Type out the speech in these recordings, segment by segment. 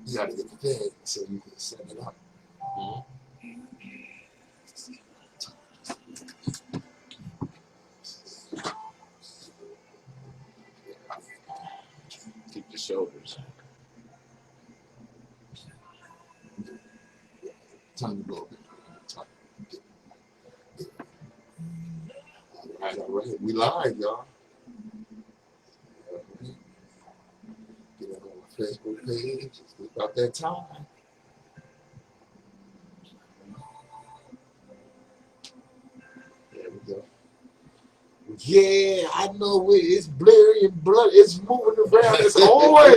You got to get the thing so you can set it up. Keep the shoulders. Time to go. All right. We live, y'all. Get it on my Facebook page. It's about that time. There we go. Yeah, I know it. It's blurry and blood. It's moving around. It's on.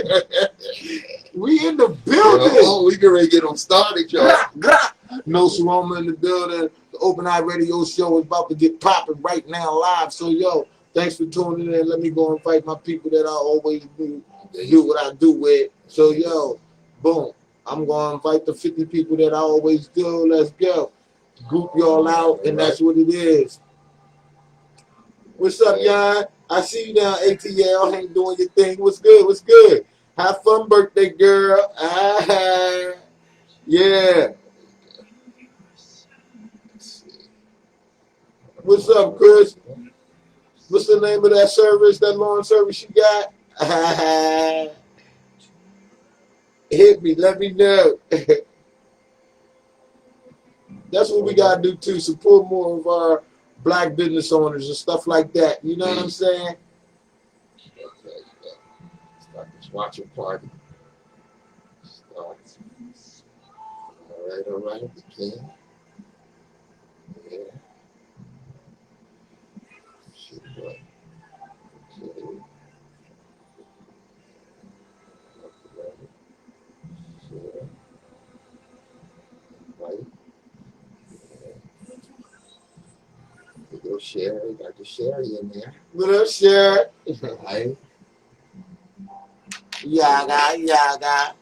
We in the building. Oh, we can ready to get them started, y'all. Nsoromma in the building. The Open Eye Radio Show is about to get popping right now live. So, yo, thanks for tuning in. Let me go invite my people that I always do what I do with. So, yo, boom. I'm going to invite the 50 people that I always do. Let's go. Group y'all out, and that's what it is. What's up, y'all? I see you down ATL. Ain't doing your thing. What's good? What's good? Have fun, birthday girl. Yeah. What's up, Chris? What's the name of that service, that lawn service you got? Hit me. Let me know. That's what we got to do, too. Support more of our black business owners and stuff like that. You know what I'm saying? Start this watching party. Start. All right. We can. Yeah. Shit, what? Okay. Sure. Right. Yeah. Go share. You got the Sherry in there. What up, Sherry? Right. Yaga.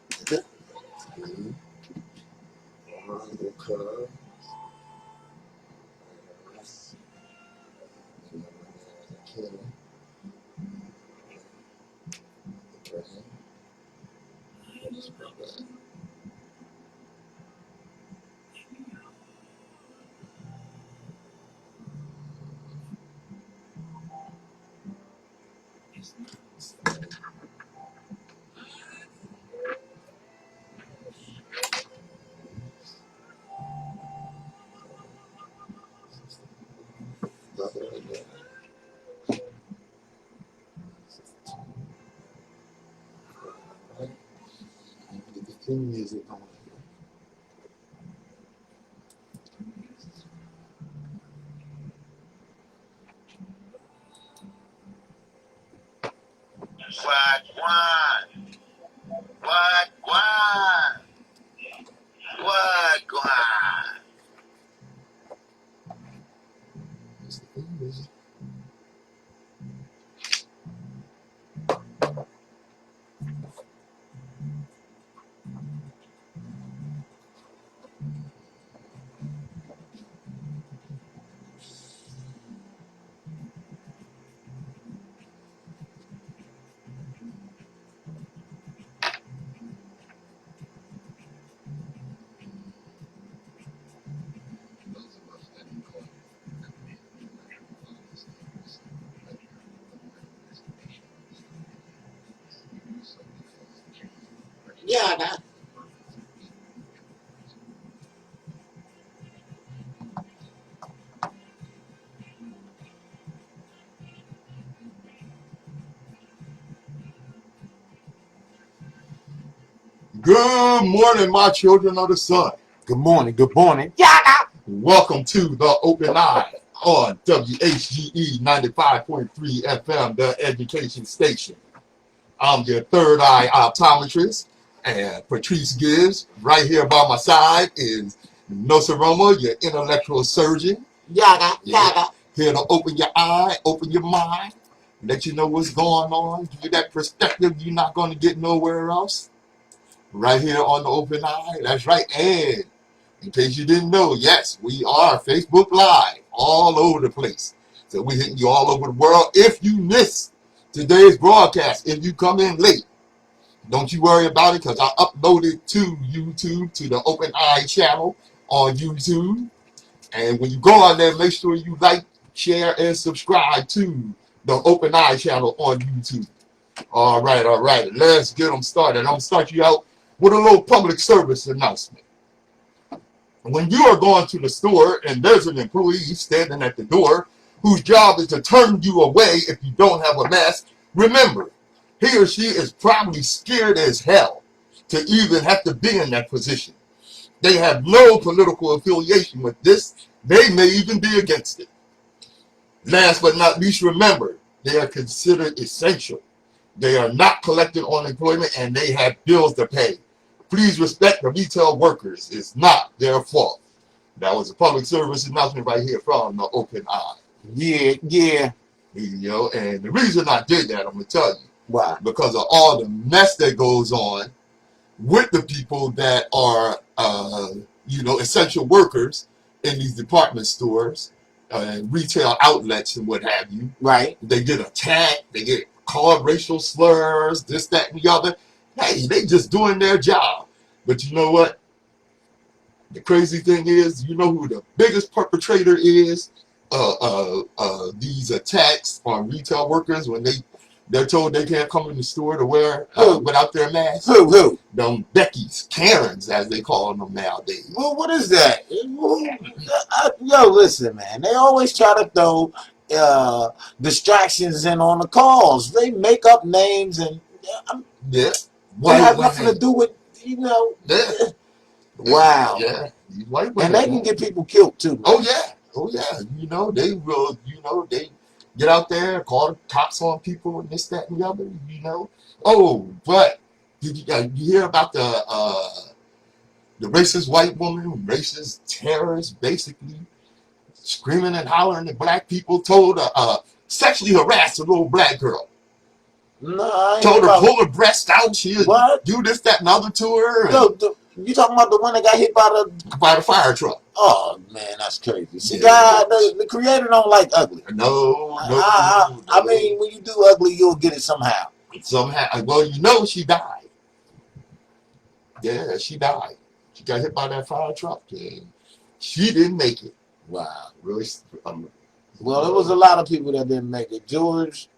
Get the theme music on. It's the theme music. Yeah. Good morning, my children of the sun. Good morning. Welcome to the Open Eye on WHGE 95.3 FM, the education station. I'm your third eye optometrist, and Patrice Gibbs. Right here by my side is Nsoromma, your intellectual surgeon. Yaga. Here to open your eye, open your mind, let you know what's going on, give you that perspective you're not going to get nowhere else. Right here on the Open Eye. That's right. And in case you didn't know, yes, we are Facebook Live all over the place. So we're hitting you all over the world. If you miss today's broadcast, if you come in late, Don't you worry about it, because I uploaded to YouTube, to the Open Eye channel on YouTube. And when you go on there, make sure you like, share, and subscribe to the Open Eye channel on YouTube. All right. Let's get them started. I'm going to start you out with a little public service announcement. When you are going to the store and there's an employee standing at the door whose job is to turn you away if you don't have a mask, remember, he or she is probably scared as hell to even have to be in that position. They have no political affiliation with this. They may even be against it. Last but not least, remember, they are considered essential. They are not collecting unemployment and they have bills to pay. Please respect the retail workers. It's not their fault. That was a public service announcement right here from the Open Eye. Yeah. You know, and the reason I did that, I'm going to tell you. Why? Because of all the mess that goes on with the people that are, essential workers in these department stores and retail outlets and what have you. Right. They get attacked. They get called racial slurs, this, that, and the other. Hey, they just doing their job. But you know what? The crazy thing is, you know who the biggest perpetrator is? These attacks on retail workers when they're told they can't come in the store to wear without their mask. Who? Them Becky's, Karens, as they call them nowadays. Well, what is that? Yo, listen, man. They always try to throw distractions in on the calls. They make up names and Yeah. They have nothing to do with, Yeah. Wow. Yeah. White and they can get people killed too, man. Oh yeah. You know, they will, they get out there, call the cops on people and this, that, and the other, you know. Oh, but did you hear about the racist white woman, racist terrorist, basically screaming and hollering at black people, told sexually harassed a little black girl. No, I ain't told her pull her breast out. She what? Do this, that, and other to her. You talking about the one that got hit by the fire truck? Oh man, that's crazy. See, God, the creator don't like ugly. No. I mean, when you do ugly, you'll get it somehow. Well, you know, she died. Yeah, she died. She got hit by that fire truck, and she didn't make it. Wow, really? Well, there was a lot of people that didn't make it. George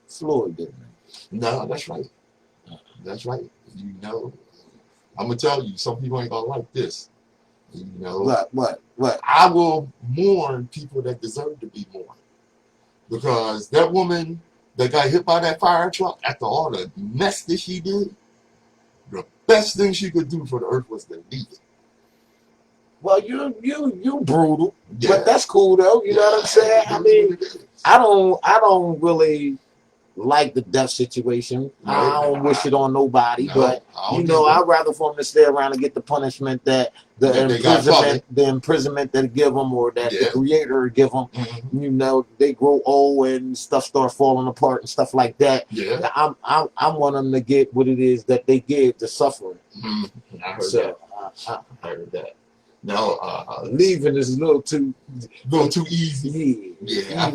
Floyd didn't make it. No, that's right. That's right. You know, I'm gonna tell you, some people ain't gonna like this. You know what? I will mourn people that deserve to be mourned, because that woman that got hit by that fire truck, after all the mess that she did, the best thing she could do for the earth was to leave it. Well, you brutal, but that's cool though. You know what I'm saying? I mean, I don't really like the death situation. No, I don't wish it on nobody, but you know, I'd rather for them to stay around and get the punishment that the imprisonment that give them, or that the creator give them. Mm-hmm. You know, they grow old and stuff start falling apart and stuff like that. Yeah, I want them to get what it is that they give the suffering. Mm-hmm. I heard that. I heard that. No, leaving is a little too easy. Yeah,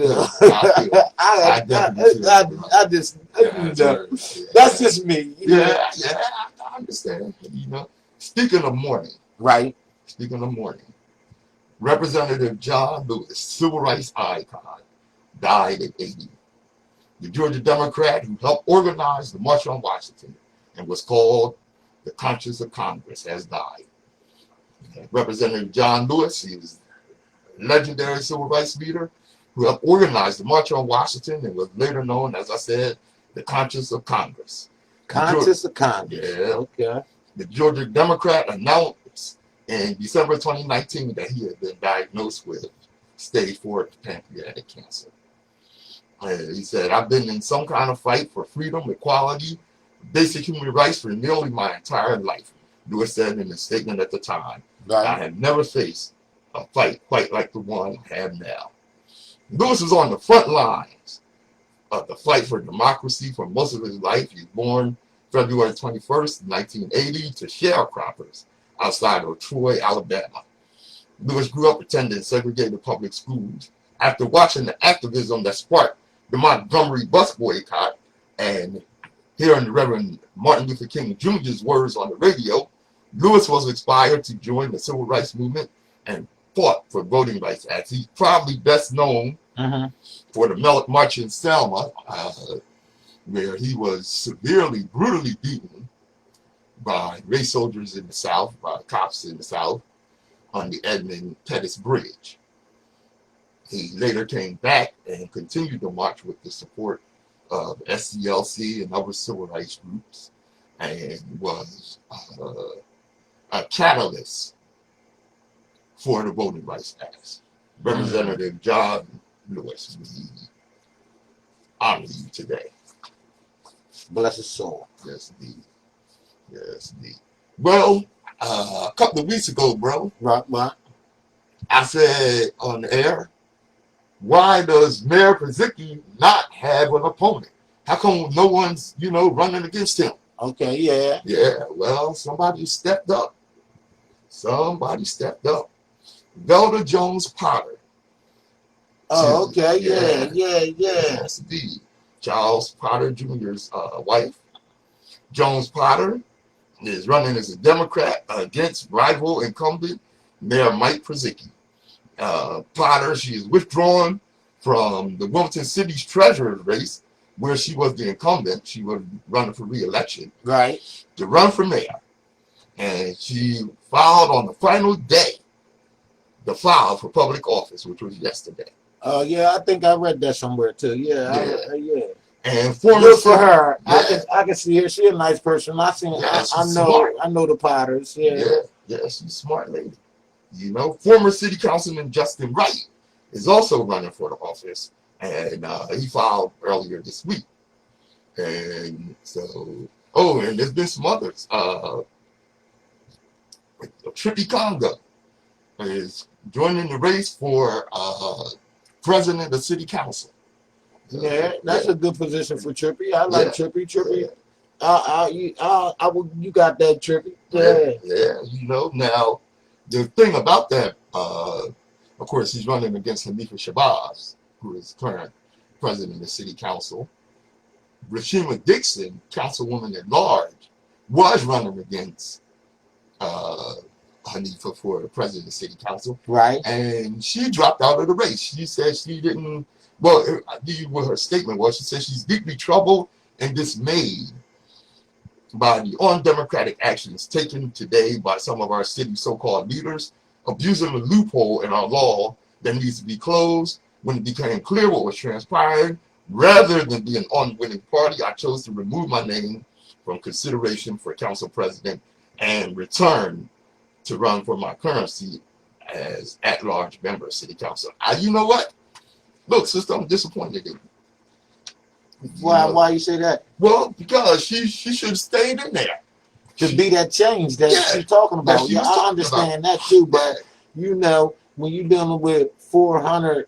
I just that's just me. Yeah, I understand. You know, speaking of mourning, right? Speaking of mourning, Representative John Lewis, civil rights icon, died at 80. The Georgia Democrat who helped organize the March on Washington and was called the Conscience of Congress has died. Representative John Lewis, he was a legendary civil rights leader who helped organize the March on Washington and was later known, as I said, the Conscience of Congress. Conscience of Congress. Yeah. Okay. The Georgia Democrat announced in December 2019 that he had been diagnosed with stage 4 pancreatic cancer. He said, "I've been in some kind of fight for freedom, equality, basic human rights for nearly my entire life," Lewis said in a statement at the time. Right. "I have never faced a fight quite like the one I have now." Lewis was on the front lines of the fight for democracy for most of his life. He was born February 21st, 1980, to sharecroppers outside of Troy, Alabama. Lewis grew up attending segregated public schools. After watching the activism that sparked the Montgomery bus boycott and Hearing Reverend Martin Luther King Jr.'s words on the radio, Lewis was inspired to join the civil rights movement and fought for voting rights, as he's probably best known for the March in Selma, where he was severely, brutally beaten by race soldiers in the South, by cops in the South, on the Edmund Pettus Bridge. He later came back and continued the march with the support of SCLC and other civil rights groups, and was a catalyst for the Voting Rights Act. Representative John Lewis, we honor you today. Bless his soul. Yes, indeed. Yes, indeed. Well, a couple of weeks ago, bro, Right. I said on the air, why does Mayor Pazicki not have an opponent? How come no one's, running against him? Okay, yeah. Yeah, well, somebody stepped up. Somebody stepped up. Velda Jones Potter. Oh, okay, yeah. Yes, indeed. Charles Potter Jr.'s wife. Jones Potter is running as a Democrat against rival incumbent Mayor Mike Pazicki. Potter, she is withdrawn from the Wilmington City's treasurer race, where she was the incumbent. She was running for re-election. Right. To run for mayor. And she filed on the final day the file for public office, which was yesterday. Yeah, I think I read that somewhere too. Yeah. And former good for her. Yeah. I can see her. She's a nice person. I know the Potters. Yeah. She's a smart lady. Former city councilman Justin Wright is also running for the office, and he filed earlier this week. And so, and there's been some others. Trippy Congo is joining the race for president of city council. Yeah, that's a good position for Trippy. I like Trippy. Trippy. You got that, Trippy. Yeah. Now the thing about that, of course, he's running against Hanifa Shabazz, who is current president of the city council. Rashima Dixon, councilwoman at large, was running against Hanifa for president of the city council. Right. And she dropped out of the race. She said she didn't. Well, I tell you what her statement was. She said she's deeply troubled and dismayed by the undemocratic actions taken today by some of our city's so-called leaders, abusing the loophole in our law that needs to be closed. When it became clear what was transpiring, rather than be an unwitting party, I chose to remove my name from consideration for council president and return to run for my current seat as at-large member of city council. You know what? Look, sister, I'm disappointed in you. Why you say that? Well, because she should have stayed in there. To be that change that she's talking about. Yeah, I understand that too, but when you're dealing with 400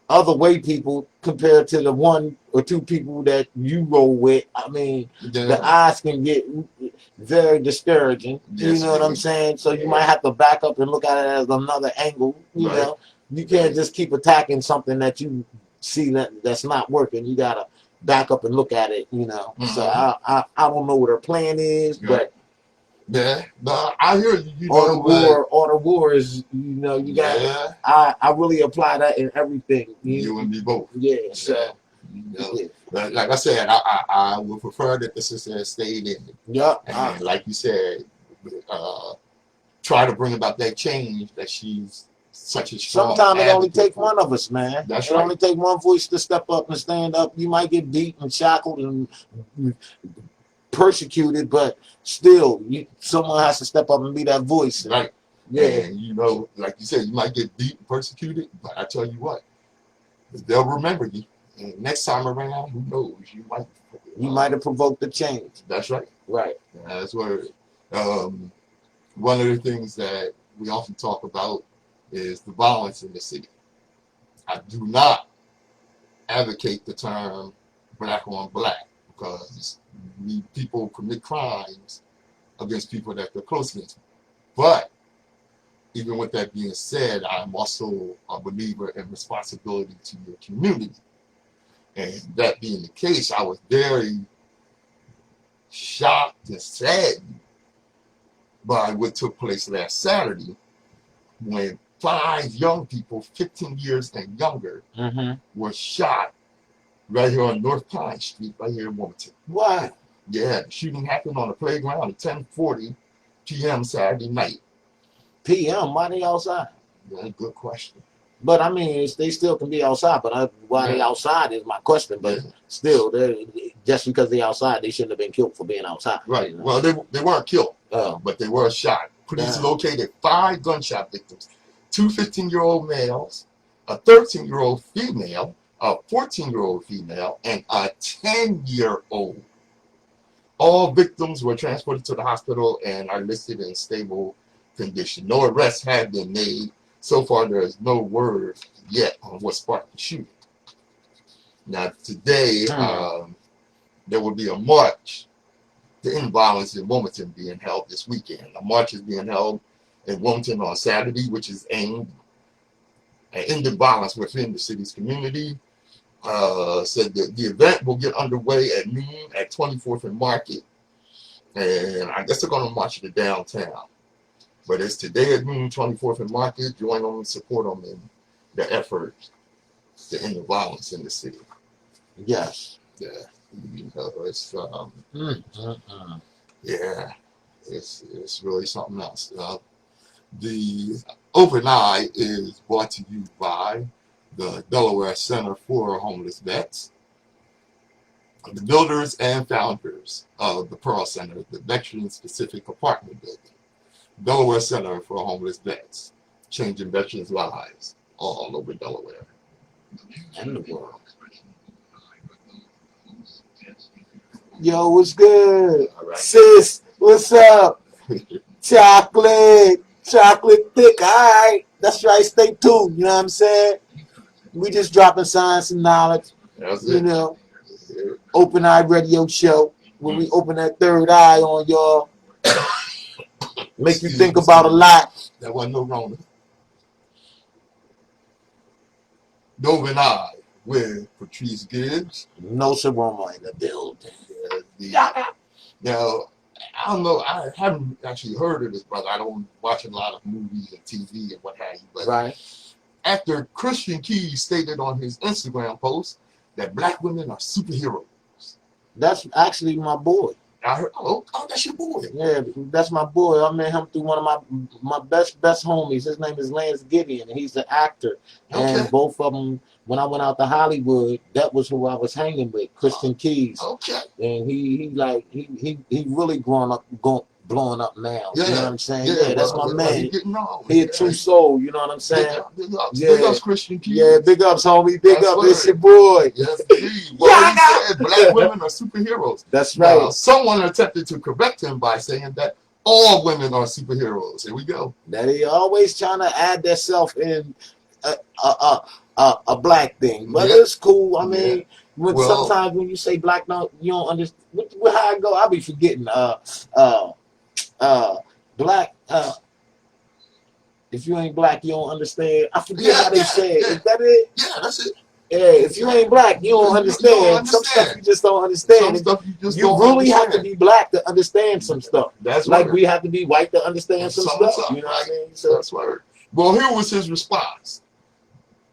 other white people compared to the one or two people that you roll with, I mean, the odds can get very discouraging. Yes, you know what I'm saying? So you might have to back up and look at it as another angle. You know, you can't just keep attacking something that you see that's not working. You gotta back up and look at it. So I don't know what her plan is, but I hear you. Or the war is, you got. I really apply that in everything. You and me both. Yeah. So. Like I said, I would prefer that the sister had stayed in. Yeah. And like you said, try to bring about that change that she's such a strong. Sometimes it only takes one of us, man. That's right. It only takes one voice to step up and stand up. You might get beat and shackled and persecuted, but still, someone has to step up and be that voice. Right. Yeah. And like you said, you might get beat and persecuted, but I tell you what, they'll remember you. And next time around, who knows? You might have provoked the change. That's right. Right. That's where one of the things that we often talk about is the violence in the city. I do not advocate the term black on black, because people commit crimes against people that they're close against. But even with that being said, I'm also a believer in responsibility to your community. And that being the case, I was very shocked and saddened by what took place last Saturday when 5 young people, 15 years and younger, were shot right here on North Pine Street, right here in Wilmington. Why? Yeah, the shooting happened on the playground at 10:40 p.m. Saturday night. PM? Why they outside? Yeah, good question. But I mean, they still can be outside. But why they outside is my question. But still, just because they outside, they shouldn't have been killed for being outside. Right. You know? Well, they weren't killed, but they were shot. Police located 5 gunshot victims: 2 15-year-old males, a 13-year-old female, a 14-year-old female, and a 10-year-old. All victims were transported to the hospital and are listed in stable condition. No arrests have been made. So far, there is no word yet on what sparked the shooting. Now, today, there will be a march to end violence in Wilmington being held this weekend. A march is being held in Wilmington on Saturday, which is aimed at ending violence within the city's community. Said that the event will get underway at noon at 24th and Market. And I guess they're going to march to downtown. But it's today at noon, 24th and Market. Join them and support them in the effort to end the violence in the city. Yes. Yeah. You know, it's yeah, it's really something else. The Open Eye is brought to you by the Delaware Center for Homeless Vets, the builders and founders of the Pearl Center, the veteran-specific apartment building. Delaware Center for Homeless Vets, changing veterans' lives all over Delaware and the world. Yo, what's good? Right. Sis, what's up? Chocolate thick, all right. That's right, stay tuned, you know what I'm saying? We just dropping science and knowledge, you know. Open Eye Radio Show, when we open that third eye on y'all. Make you think about a lot. That wasn't no wrong. Open Eye with Patrice Gibbs. Nsoromma in the building. Now, I don't know. I haven't actually heard of this brother. I don't watch a lot of movies and TV and what have you. But after Christian Keys stated on his Instagram post that black women are superheroes. That's actually my boy. I heard, oh, that's your boy. Yeah, that's my boy. I met him through one of my best homies. His name is Lance Gideon, and he's an actor. And both of them, when I went out to Hollywood, that was who I was hanging with, Christian Keys. Okay. And he really blowing up now. Yeah. You know what I'm saying? Yeah, that's my man. He a true soul, you know what I'm saying? Big ups, Christian Keys. Yeah, big ups, homie. Big up, it's your boy. Yes, indeed. Well, he said black women are superheroes. That's right. Now, someone attempted to correct him by saying that all women are superheroes. Here we go. That he always trying to add themselves in a black thing, but it's cool. I mean, sometimes when you say black, you don't understand how I go. I be forgetting. Black. If you ain't black, you don't understand. I forget how they say it. Is that it? Yeah, that's it. Yeah, if you ain't black, you don't understand. Some stuff you just don't understand. You really have to be black to understand some stuff. That's like we have to be white to understand some stuff. You know what I mean? So that's right. Well, here was his response.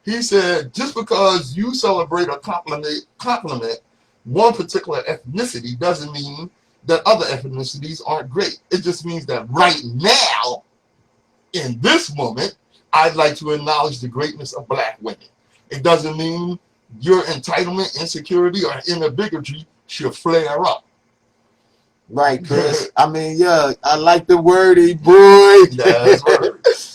He said, just because you celebrate or compliment one particular ethnicity doesn't mean that other ethnicities aren't great. It just means that right now, in this moment, I'd like to acknowledge the greatness of black women. It doesn't mean your entitlement, insecurity, or inner bigotry should flare up. Right, Chris. I mean, yeah, I like the wordy, boy. That's right.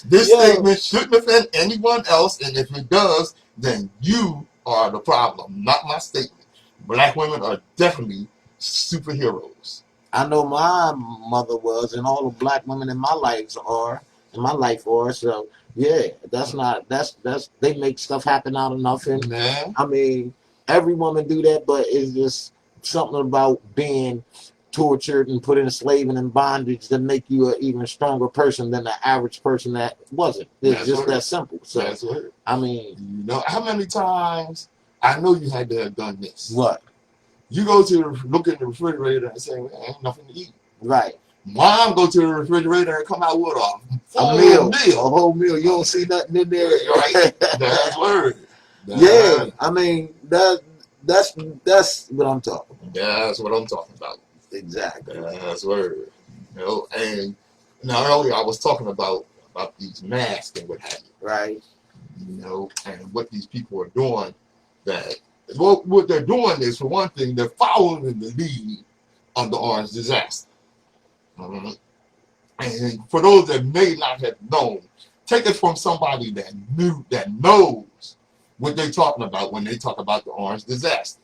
This statement shouldn't offend anyone else, and if it does, then you are the problem, not my statement. Black women are definitely superheroes. I know my mother was, and all the black women in my life are. So yeah, that's they make stuff happen out of nothing. I mean, every woman do that, but it's just something about being tortured and put in a slave and in bondage to make you an even stronger person than the average person that wasn't. It's just that simple. So I mean, you know how many times I know you had to have done this. What? You go to look in the refrigerator and say, man, ain't nothing to eat. Right. Mom go to the refrigerator and come out with a whole meal. You don't see nothing in there. Right. That's word. Yeah, I mean that's what I'm talking about. That's what I'm talking about. Exactly. That's word. You know, and now earlier I was talking about these masks and what have you. Right. You know, and what these people are doing. That what they're doing is, for one thing, they're following the lead of the Orange disaster. And for those that may not have known, take it from somebody that knows what they're talking about when they talk about the Orange disaster.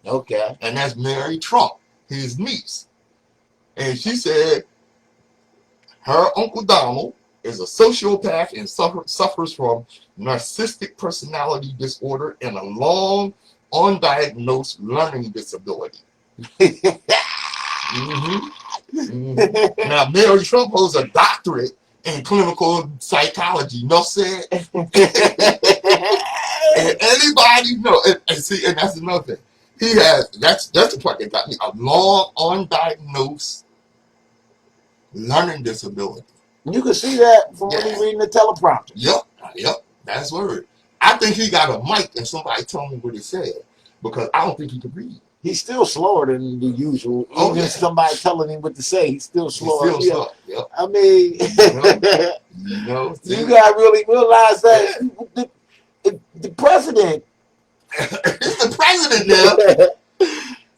Okay. And that's Mary Trump, his niece. And she said her Uncle Donald is a sociopath and suffers from narcissistic personality disorder and a long undiagnosed learning disability. Now, Mary Trump holds a doctorate in clinical psychology. No said. And anybody know? And see, and that's another thing. He has that's the part that got me, a long undiagnosed learning disability. You can see that from when he's reading the teleprompter. Yep, that's word. I think he got a mic and somebody told me what he said, because I don't think he could read. He's still slower than the usual. Even somebody telling him what to say, he's still slower. He's still slow. Yep. I mean, you gotta really realize that the president. It's the president now.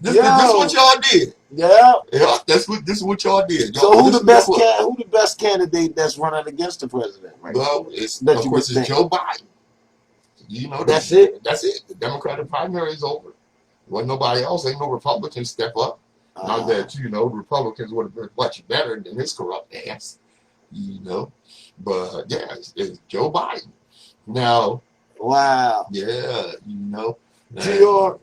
This is what y'all did. Yeah. This is what y'all did. So who the best candidate that's running against the president right now? Well, it's Joe Biden. You know, that's it. The Democratic primary is over. Wasn't nobody else. Ain't no Republicans step up. Not that, you know, Republicans would have been much better than his corrupt ass. You know. But yeah, it's Joe Biden. Now. Wow. Yeah, you know. Well,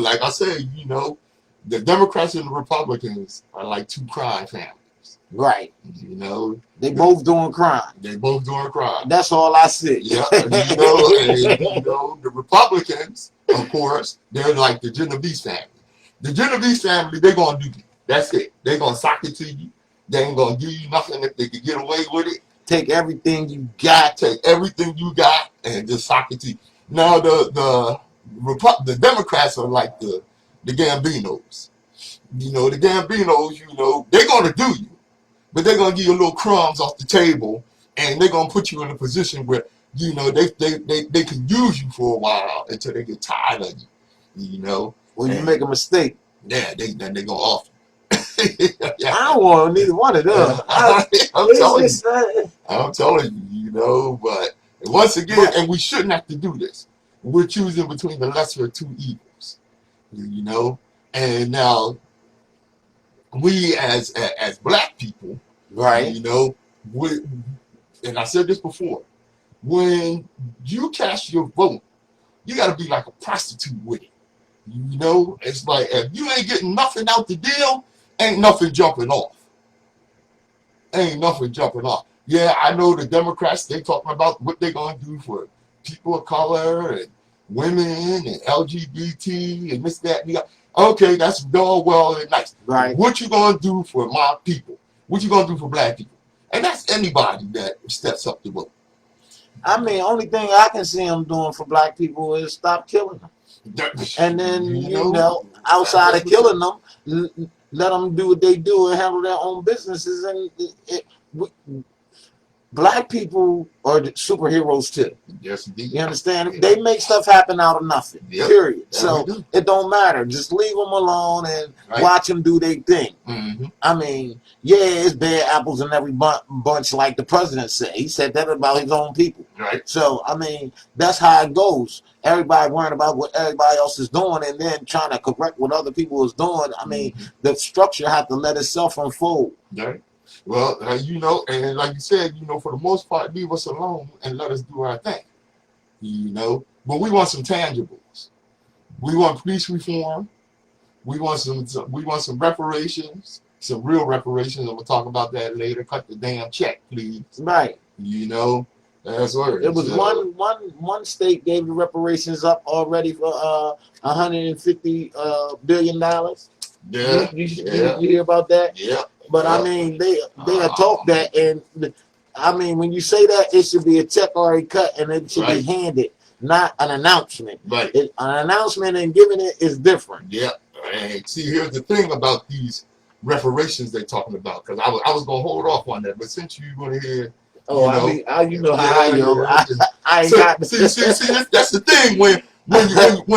like I said, you know, the Democrats and the Republicans are like two crime families. Right. You know. They both doing crime. That's all I see. Yeah. You know, and, you know, the Republicans, of course, they're like the Genovese family. The Genovese family, they're going to do it. That's it. They're going to sock it to you. They ain't going to give you nothing if they can get away with it. Take everything you got. And just sock it to you. Now, the Democrats are like the Gambinos. You know, the Gambinos, you know, they're going to do you. But they're going to give you little crumbs off the table. And they're going to put you in a position where, you know, they can use you for a while until they get tired of you. You know. When you make a mistake. Yeah, then they go off. I don't want neither one of them. I'm telling you, you know, but once again, and we shouldn't have to do this. We're choosing between the lesser of two evils, you know. And now, we as black people, right? You know, and I said this before, when you cast your vote, you got to be like a prostitute with it. You know, it's like if you ain't getting nothing out the deal, ain't nothing jumping off. Yeah, I know the Democrats, they talking about what they're going to do for people of color and women and LGBT and this, that, and that. Okay, that's all well and nice. Right. What you going to do for my people? What you going to do for black people? And that's anybody that steps up to vote. I mean, only thing I can see them doing for black people is stop killing them. And then, you know, outside of killing them, let them do what they do and handle their own businesses. And black people are the superheroes too. Yes, indeed. You understand? They make stuff happen out of nothing. Yep. Period. So it don't matter. Just leave them alone and watch them do their thing. Mm-hmm. I mean, yeah, it's bad apples in every bunch, like the president said. He said that about his own people. Right. So I mean, that's how it goes. Everybody worrying about what everybody else is doing and then trying to correct what other people is doing. I mean, the structure has to let itself unfold. Right. Well, you know, and like you said, you know, for the most part, leave us alone and let us do our thing. You know, but we want some tangibles. We want police reform. We want some reparations, some real reparations. I'm gonna talk about that later. Cut the damn check, please. Right. You know, That's word. It was So, one state gave the reparations up already for $150 billion. yeah, You hear about that? yeah, But I yeah. mean, they had talked that, and I mean, when you say that, it should be a check already cut, and it should be Right, handed, not an announcement. right. An announcement and giving it is different. Yeah. And see, here's the thing about these reparations they're talking about, because I was gonna hold off on that, but since you want to hear, Oh, you I know, mean, you know how I yeah, yo, yeah. I ain't So got. see, that's the thing when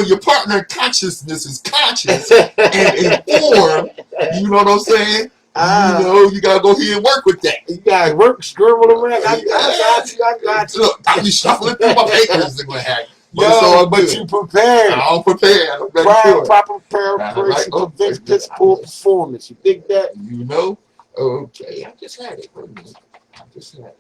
your partner consciousness is conscious and informed, you know what I'm saying? You Ah, know, you gotta go here and work with that. you got work, scribble around. I got you. I Yeah. got you. Look, I be shuffling through my papers and what have you, but it's Yo, all but good. you prepared. I'm prepared. I'm ready for it. Proper All right. preparation Oh, prevents piss poor performance. You think that? you know? Okay, I just had it. Wait a minute. I just had it.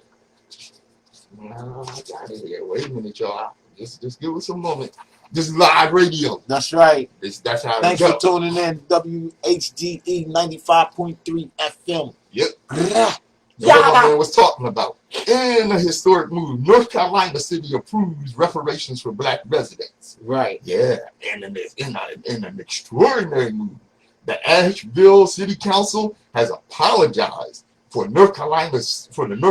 No, I got it here. Wait a minute, y'all. Just give us a moment. This is live radio. That's right. That's how Thanks it for goes. tuning in. WHGE 95.3 FM. Yep. Grah. Now, what my Yaga. man was talking about. In a historic move, North Carolina City approves reparations for black residents. Right. Yeah, and in an extraordinary move, the Asheville City Council has apologized for the North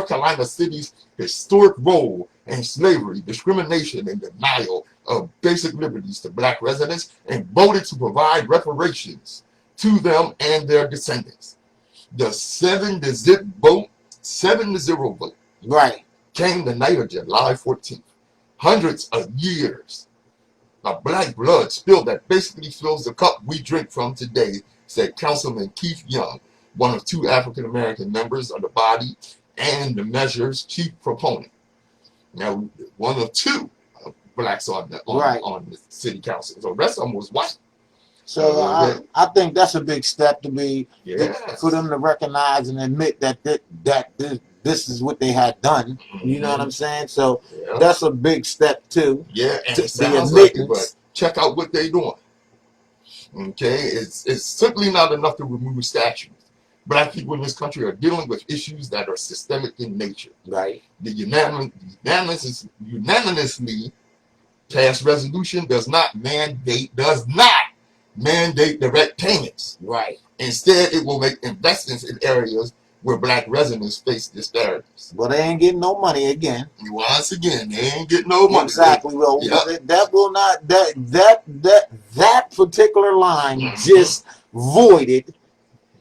Carolina City's historic role in slavery, discrimination, and denial of basic liberties to black residents, and voted to provide reparations to them and their descendants. The 7-0 vote Right. came the night of July 14th. Hundreds of years of black blood spilled that basically fills the cup we drink from today, said Councilman Keith Young, one of two African American members of the body and the measure's chief proponent. Now, one of two blacks on the city council. So the rest of them was white. So I think that's a big step to be Yes. for them to recognize and admit that this is what they had done. You know what I'm saying? So Yeah. that's a big step too. Yeah, and To it sounds be like it, but admittance. check out what they're doing. Okay, it's simply not enough to remove statues. Black people in this country are dealing with issues that are systemic in nature. Right. The unanimously passed resolution does not mandate direct payments. Right. Instead, it will make investments in areas where black residents face disparities. But they ain't getting no money again. Once again, they ain't getting no money. Exactly. Well, Yep. that will not that particular line just voided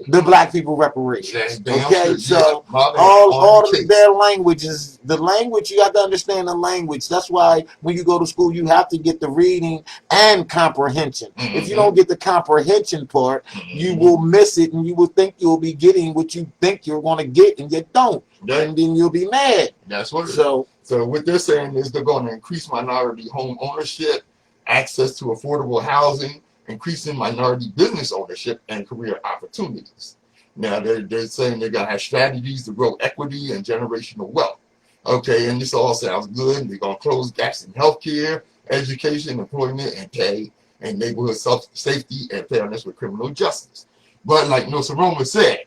the black people reparations. Okay, Sure. so Yeah. all of their languages, the language, you have to understand the language. That's why when you go to school, you have to get the reading and comprehension. Mm-hmm. If you don't get the comprehension part, you will miss it, and you will think you'll be getting what you think you're going to get, and you don't, and then you'll be mad. That's what. So what they're saying is they're going to increase minority home ownership, access to affordable housing, increasing minority business ownership, and career opportunities. Now, they're saying they're going to have strategies to grow equity and generational wealth. Okay, and this all sounds good. They're going to close gaps in healthcare, education, employment, and pay, and neighborhood safety and fairness with criminal justice. But like Nsoromma said,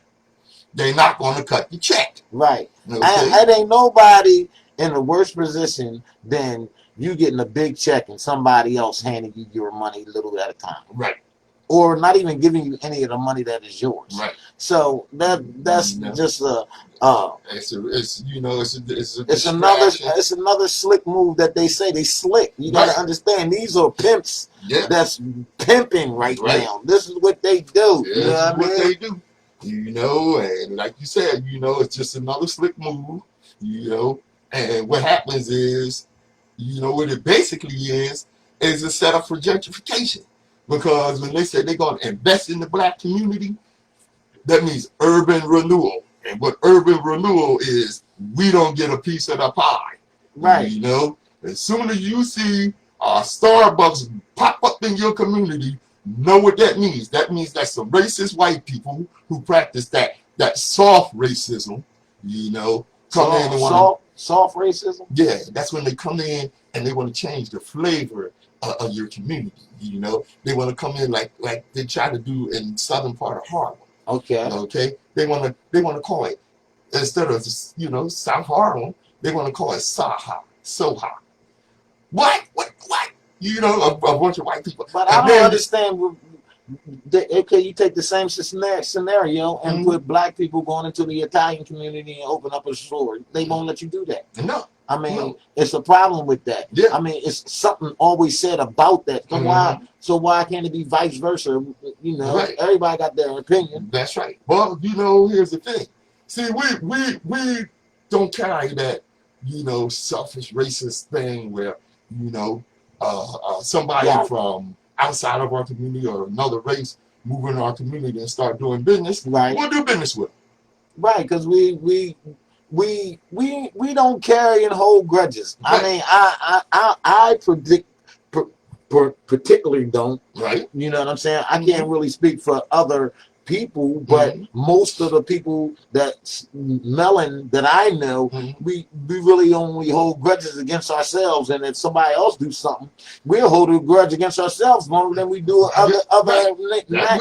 they're not going to cut the check. Right. Okay? And ain't nobody in a worse position than you getting a big check and somebody else handing you your money a little at a time. Right. Or not even giving you any of the money that is yours. Right. So that's just it's another slick move that they say they slick. You gotta understand these are pimps that's pimping right now. This is what they do. Yeah, you know what I mean? they do. You know, and like you said, you know, it's just another slick move, you know, and what happens is, you know, what it basically is a setup for gentrification. Because when they say they're going to invest in the black community, that means urban renewal. And what urban renewal is, we don't get a piece of the pie. Right. You know, as soon as you see Starbucks pop up in your community, know what that means. That means that's some racist white people who practice that soft racism, you know, come in and want soft racism? Yeah, that's when they come in and they want to change the flavor of your community. You know, they want to come in like they try to do in southern part of Harlem. Okay. Okay. They want to call it, instead of, you know, South Harlem, They want to call it Soha. What? You know, a bunch of white people. But I don't understand. Okay, you take the same scenario and put black people going into the Italian community and open up a store. They won't let you do that. No. I mean, it's a problem with that. Yeah. I mean, it's something always said about that. So why can't it be vice versa? You know, everybody got their opinion. That's right. Well, you know, here's the thing. See, we don't carry that, you know, selfish racist thing where, you know, somebody from outside of our community or another race move in our community and start doing business. Right. We'll do business with them. Right, because we don't carry and hold grudges. Right. I mean, I particularly don't. Right. You know what I'm saying? I can't really speak for other people, but most of the people that I know, we really only hold grudges against ourselves, and if somebody else do something, we'll hold a grudge against ourselves more than we do other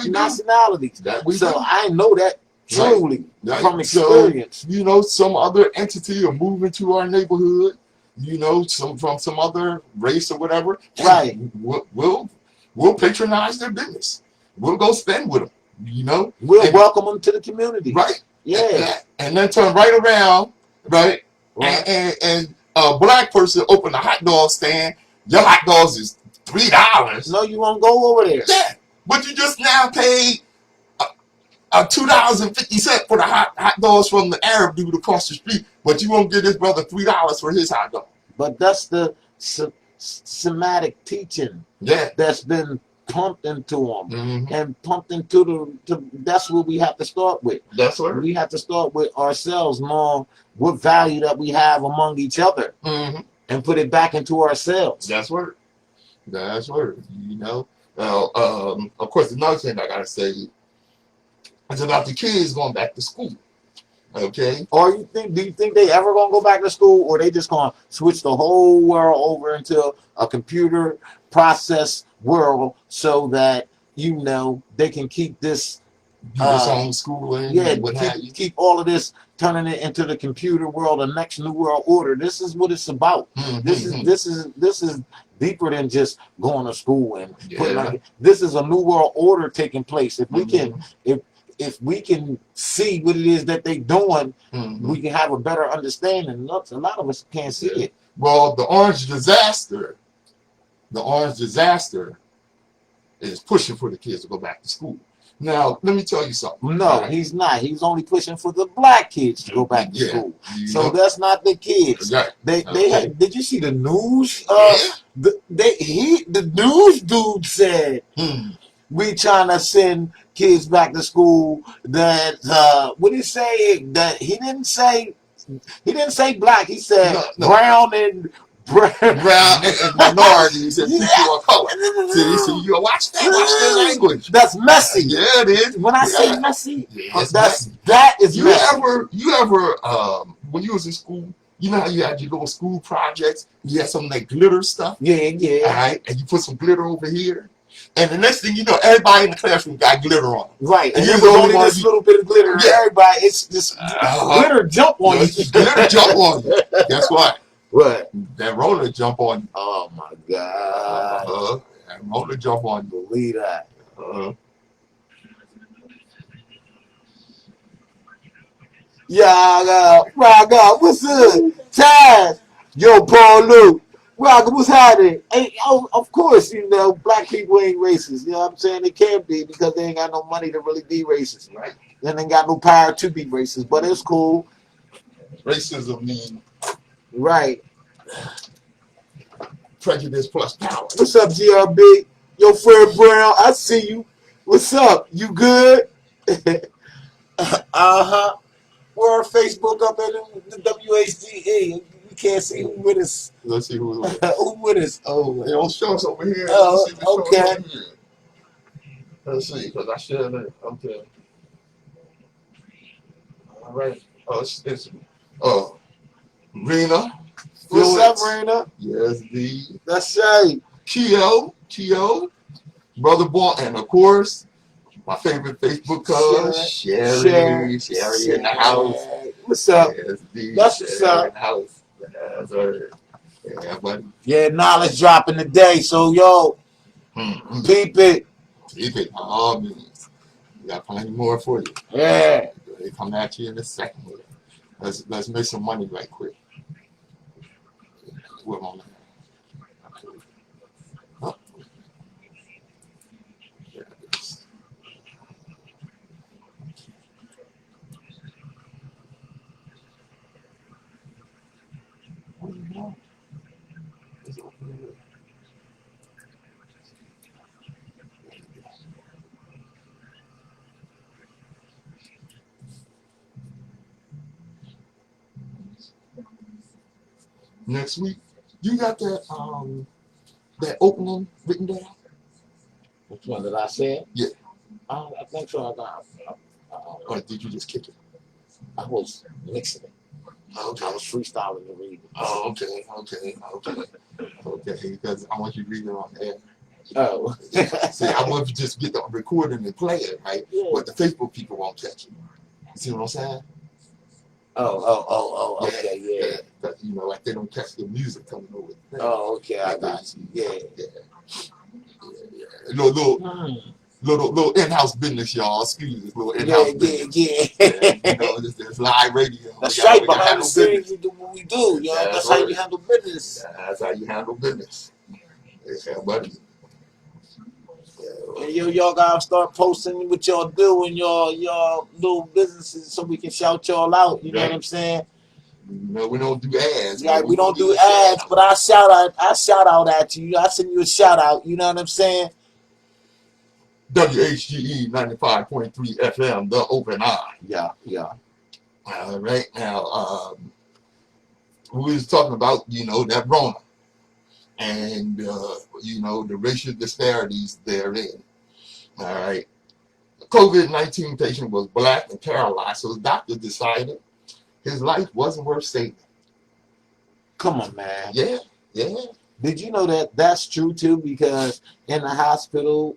nationalities. So I know that truly from experience. So, you know, some other entity will move into our neighborhood, you know, from some other race or whatever. Right. We'll patronize their business. We'll go spend with them. You know, we'll welcome them to the community, right? Yeah, and then turn right around, right? And a black person open a hot dog stand. Your hot dogs is $3. No, you won't go over there. Yeah, but you just now paid $2.50 for the hot dogs from the Arab dude across the street, but you won't give this brother $3 for his hot dog. But that's the Semitic teaching. Yeah, that's been pumped into them and pumped into that's what we have to start with. That's right. We have to start with ourselves more, what value that we have among each other, and put it back into ourselves. That's right. That's right. You know, of course, another thing I gotta say is about the kids going back to school. Okay. Or do you think they ever gonna go back to school, or they just gonna switch the whole world over into a computer process world so that, you know, they can keep this homeschooling, keep all of this, turning it into the computer world, the next new world order. This is what it's about. This is deeper than just going to school and this is a new world order taking place. If we can if we can see what it is that they're doing, we can have a better understanding. Look, a lot of us can't see it. Well, the orange disaster is pushing for the kids to go back to school. Now, let me tell you something. No, he's not. He's only pushing for the black kids to go back to school. So that's not the kids. Right. They had. Did you see the news? The news dude said we trying to send kids back to school. That what did he say? That he didn't say black. He said brown and minorities and people of color. See, you watch the language. That's messy. Yeah, it is. When I say messy, that is messy. You ever when you was in school, you know how you had your little school projects, you had some of that glitter stuff? Yeah. All right, and you put some glitter over here. And the next thing you know, everybody in the classroom got glitter on. Right. And you go only this little bit of glitter. Yeah. Everybody, it's just glitter jump on you. Glitter jump on you. Guess what? What? That roller jump on you. Oh my God. That roller jump on you. Believe that. Yeah, Rock, what's up? Taz. Yo, Paul Luke. Rock, what's happening? Hey, of course, you know, black people ain't racist. You know what I'm saying? They can't be because they ain't got no money to really be racist. Right. Then they ain't got no power to be racist, but it's cool. Racism means right. Prejudice plus power. What's up, GRB? Yo, Fred Brown, I see you. What's up? You good? We're on Facebook up at the WHGE. You can't see who with us. Let's see who with us. Who with us? Oh, they don't show us over here. Oh, okay. Let's see, because I shared it. Okay. All right. It's Rena. What's up, Rena? Yes, that's right. Keo, Brother Born, and of course, my favorite Facebook cuz, Sherry in the house. What's up? Yes, that's what's up. In the house. That's right. Yeah, buddy. Yeah, knowledge dropping today. So yo, peep it. Keep it all means. We got plenty more for you. Yeah. They come at you in a second. Let's make some money right quick. We're on that. Oh. There it is. What do you know? It's over here. Next week, you got that opening written down? Which one did I say? Yeah. I think so. I got. Or did you just kick it? I was mixing it. Okay. I was freestyling the reading. Oh, okay. Because I want you to read it on air. Oh. See, I want you to just get the recording and play it, right? Yeah. But the Facebook people won't catch it. You see what I'm saying? Oh. Okay. Yeah. But, like they don't catch the music coming over. Oh, okay. I got you. Yeah. Little in-house business, y'all. Excuse me, little in-house business. Yeah. There's live radio. That's right. Behind the scenes, we do what we do. That's how you handle business. That's how you handle business. Yeah, buddy. And y'all gotta start posting what y'all do in your little businesses so we can shout y'all out. You know what I'm saying? We don't do ads. Yeah, we don't do ads, but I shout out at you. I send you a shout out. You know what I'm saying? WHGE 95.3 FM, the Open Eye. Yeah. All right, now we was talking about that Rona and the racial disparities therein. All right, the COVID-19 patient was black and paralyzed, so the doctor decided his life wasn't worth saving. Come on, man. Yeah. Did you know that that's true too? Because in the hospital,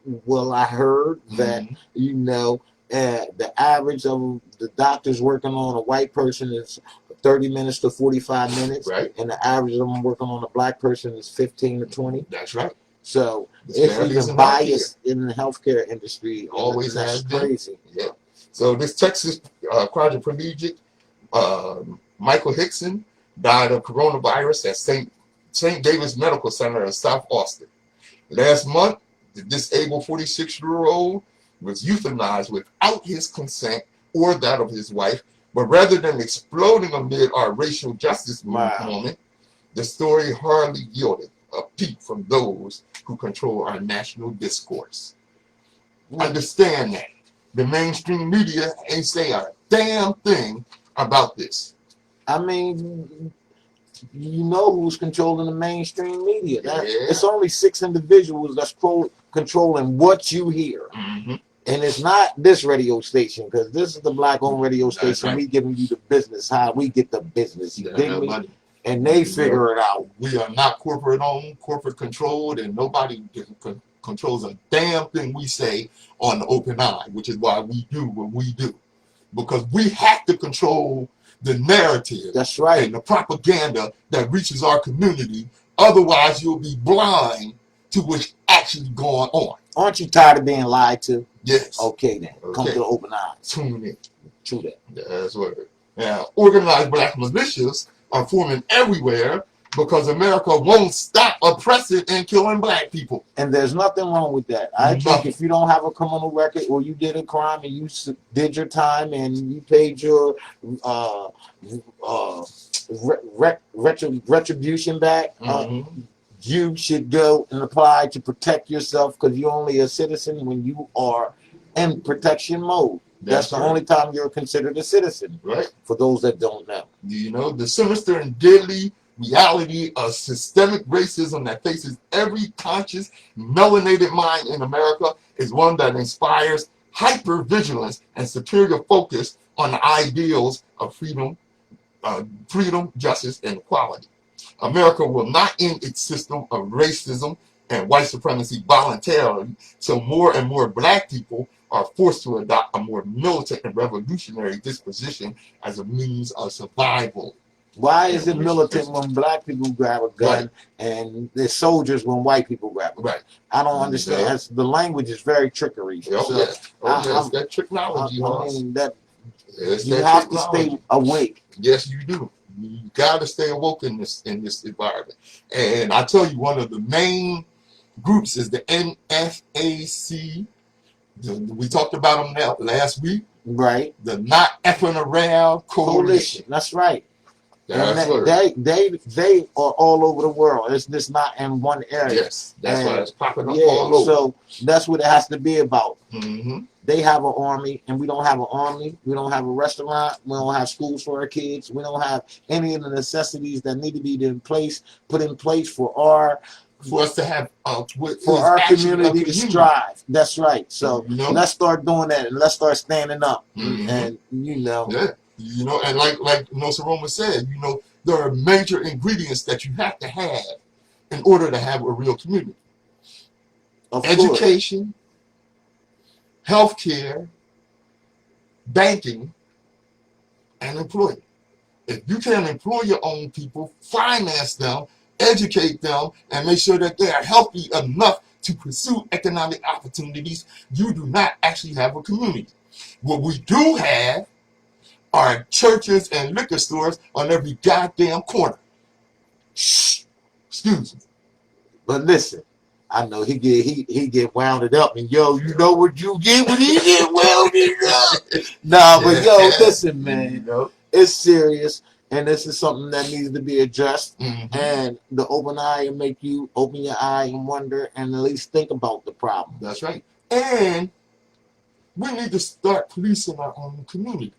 I heard that the average of the doctors working on a white person is 30 minutes to 45 minutes, right? And the average of them working on a black person is 15 to 20. That's right. So it's even biased in the healthcare industry. Always has been. Crazy. Yeah. So this Texas quadriplegic Michael Hickson died of coronavirus at St. David's Medical Center in South Austin. Last month, the disabled 46-year-old was euthanized without his consent or that of his wife, but rather than exploding amid our racial justice moment, the story hardly yielded a peep from those who control our national discourse. Understand that. The mainstream media ain't say a damn thing about this. I mean, you know who's controlling the mainstream media. It's only 6 individuals that's controlling what you hear. Mm-hmm. And it's not this radio station, because this is the black-owned radio station. Right. We giving you the business, how we get the business. You dig me? Money. And they figure it out. We are not corporate-owned, corporate-controlled, and nobody controls a damn thing we say on the Open Eye, which is why we do what we do. Because we have to control the narrative. That's right. And the propaganda that reaches our community. Otherwise, you'll be blind to what's actually going on. Aren't you tired of being lied to? Yes. Okay, then. Come to the Open Eye. Tune in. True that. That's right. Now, organized black militias are forming everywhere because America won't stop oppressing and killing black people. And there's nothing wrong with that. I think if you don't have a criminal record or you did a crime and you did your time and you paid your retribution back, you should go and apply to protect yourself, because you're only a citizen when you are in protection mode. That's the only time you're considered a citizen. Right. For those that don't know. The sinister and deadly reality of systemic racism that faces every conscious, melanated mind in America is one that inspires hypervigilance and superior focus on the ideals of freedom, justice, and equality. America will not end its system of racism and white supremacy voluntarily, so more and more black people are forced to adopt a more militant and revolutionary disposition as a means of survival. Why is it militant when black people grab a gun and there's soldiers when white people grab a gun? Right. I don't understand. Yeah. The language is very trickery. Oh, So yeah. Oh, I, that technology, I mean that it's you that have to technology. stay awake. Yes, you do. You got to stay awoke in this environment. And I tell you, one of the main groups is the NFAC. We talked about them last week. Right. The Not Effing Around Coalition. That's right. That's and they are all over the world. It's just not in one area. Yes, that's why it's popping up yeah, all over. So that's what it has to be about. Mm-hmm. They have an army, and we don't have an army. We don't have a restaurant. We don't have schools for our kids. We don't have any of the necessities that need to be put in place for us to have for our community to strive. That's right. So let's start doing that, and let's start standing up. Mm-hmm. And yeah, and like Nsoromma said, there are major ingredients that you have to have in order to have a real community. Education, healthcare, banking, and employment. If you can't employ your own people, finance them, educate them, and make sure that they are healthy enough to pursue economic opportunities, you do not actually have a community. What we do have are churches and liquor stores on every goddamn corner. Shh. Excuse me. But listen, I know he get wounded up, and you know what you get when he get wounded up. Nah, but listen, man, it's serious, and this is something that needs to be addressed. Mm-hmm. And the open eye will make you open your eye and wonder, and at least think about the problem. That's right. And we need to start policing our own communities.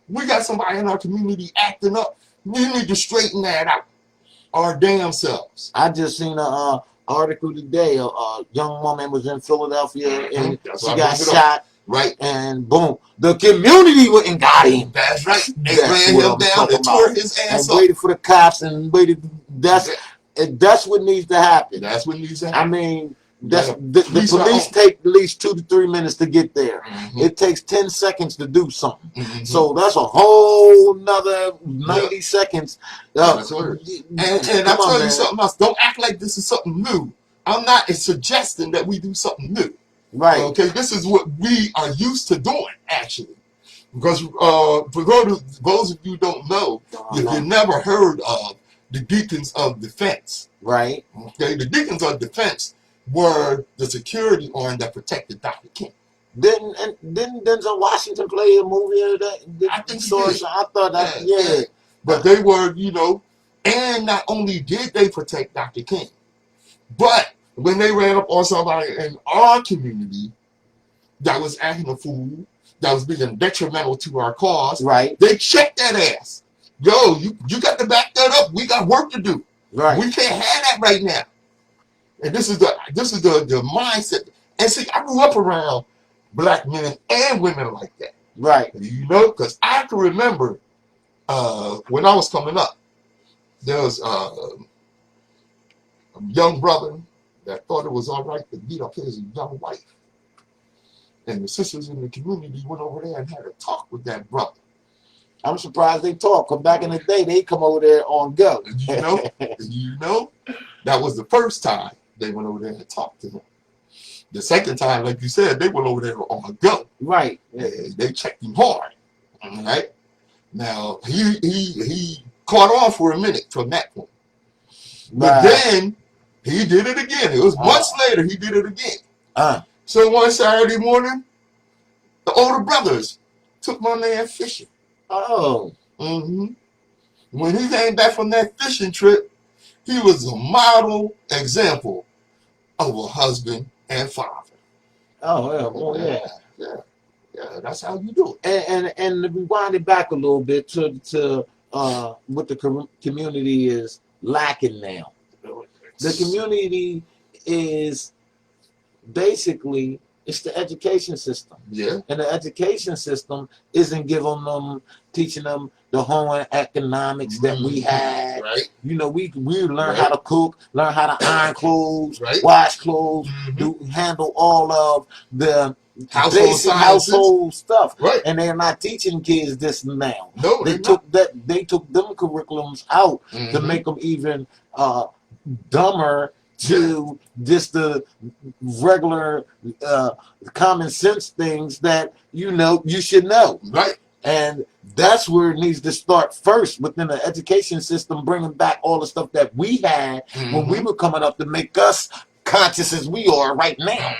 We got somebody in our community acting up. We need to straighten that out. Our damn selves. I just seen a article today. A young woman was in Philadelphia and she got shot. Right. And boom, the community went and got him. That's right. They ran him down and tore his ass and waited for the cops and waited. That's what needs to happen. That's what needs to happen. I mean, the police take at least 2 to 3 minutes to get there. Mm-hmm. It takes 10 seconds to do something. Mm-hmm. So that's a whole nother 90 seconds. And I tell you something else. Don't act like this is something new. I'm not suggesting that we do something new. Right. Okay, this is what we are used to doing, actually. Because for those of you who don't know, if you never heard of the Deacons of Defense. Right. Okay, the Deacons of Defense were the security arm that protected Dr. King. Didn't Denzel Washington play a movie of that? I think so. I thought that, But they were, and not only did they protect Dr. King, but when they ran up on somebody in our community that was acting a fool, that was being detrimental to our cause, right? They checked that ass. Yo, you got to back that up. We got work to do. Right. We can't have that right now. And this is the mindset. And see, I grew up around black men and women like that. Right. Because I can remember when I was coming up, there was a young brother that thought it was all right to beat up his young wife. And the sisters in the community went over there and had a talk with that brother. I'm surprised they talk. Because back in the day, they come over there on go. That was the first time they went over there and talked to him. The second time, like you said, they went over there on a go. Right. They checked him hard. All right. Now he caught on for a minute from that point. But then he did it again. It was months later he did it again. So one Saturday morning, the older brothers took my man fishing. Oh. Mm-hmm. When he came back from that fishing trip, he was a model example of a husband and father. Yeah. That's how you do it. And to rewind it back a little bit to what the community is lacking now. The community is basically, it's the education system. Yeah. And the education system isn't teaching them the home economics that we had Right. You know, we learn how to cook, learn how to iron clothes, Right. wash clothes, Mm-hmm. handle all of the Household basic sciences. household stuff. Right. And they're not teaching kids this now. No, They took them curriculums out to make them even dumber to just the regular common sense things that you should know. Right. And that's where it needs to start first within the education system, bringing back all the stuff that we had when we were coming up to make us conscious as we are right now.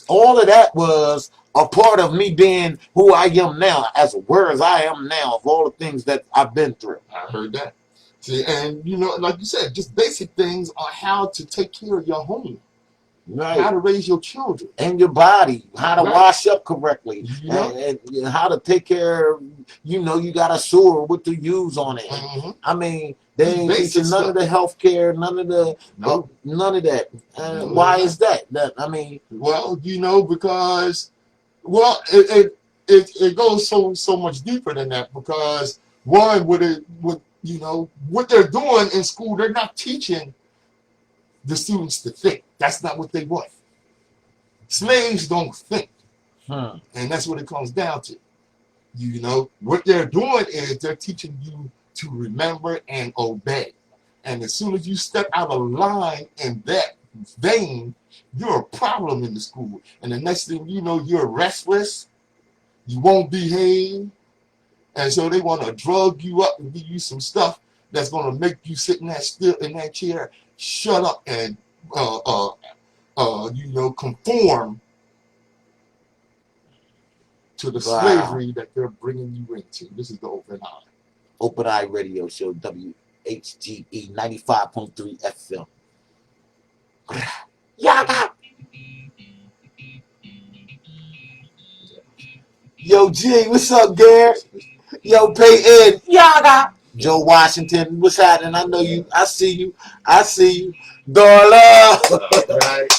All of that was a part of me being who I am now, as aware as I am now of all the things that I've been through. I heard that. See, and like you said, just basic things on how to take care of your home. Right. How to raise your children. And your body. How to wash up correctly. And how to take care of, you got a sewer, what to use on it. I mean, they ain't teaching none of the health care, none of the, none of that. Why is that? I mean. Well, because, it goes so much deeper than that, because one, what they're doing in school, they're not teaching the students to think. That's not what they want. Slaves don't think. And that's what it comes down to. What they're doing is they're teaching you to remember and obey. And as soon as you step out of line in that vein, you're a problem in the school. And the next thing you know, you're restless, you won't behave, and so they want to drug you up and give you some stuff that's going to make you sit in that chair, shut up, and conform to the slavery that they're bringing you into. This is the Open Eye. Open Eye Radio Show, WHGE 95.3 FM. Yaga! Yo, G, what's up, Garrett? Yo, Peyton. Yaga! Joe Washington, what's happening? I know you. I see you. Darla. Right.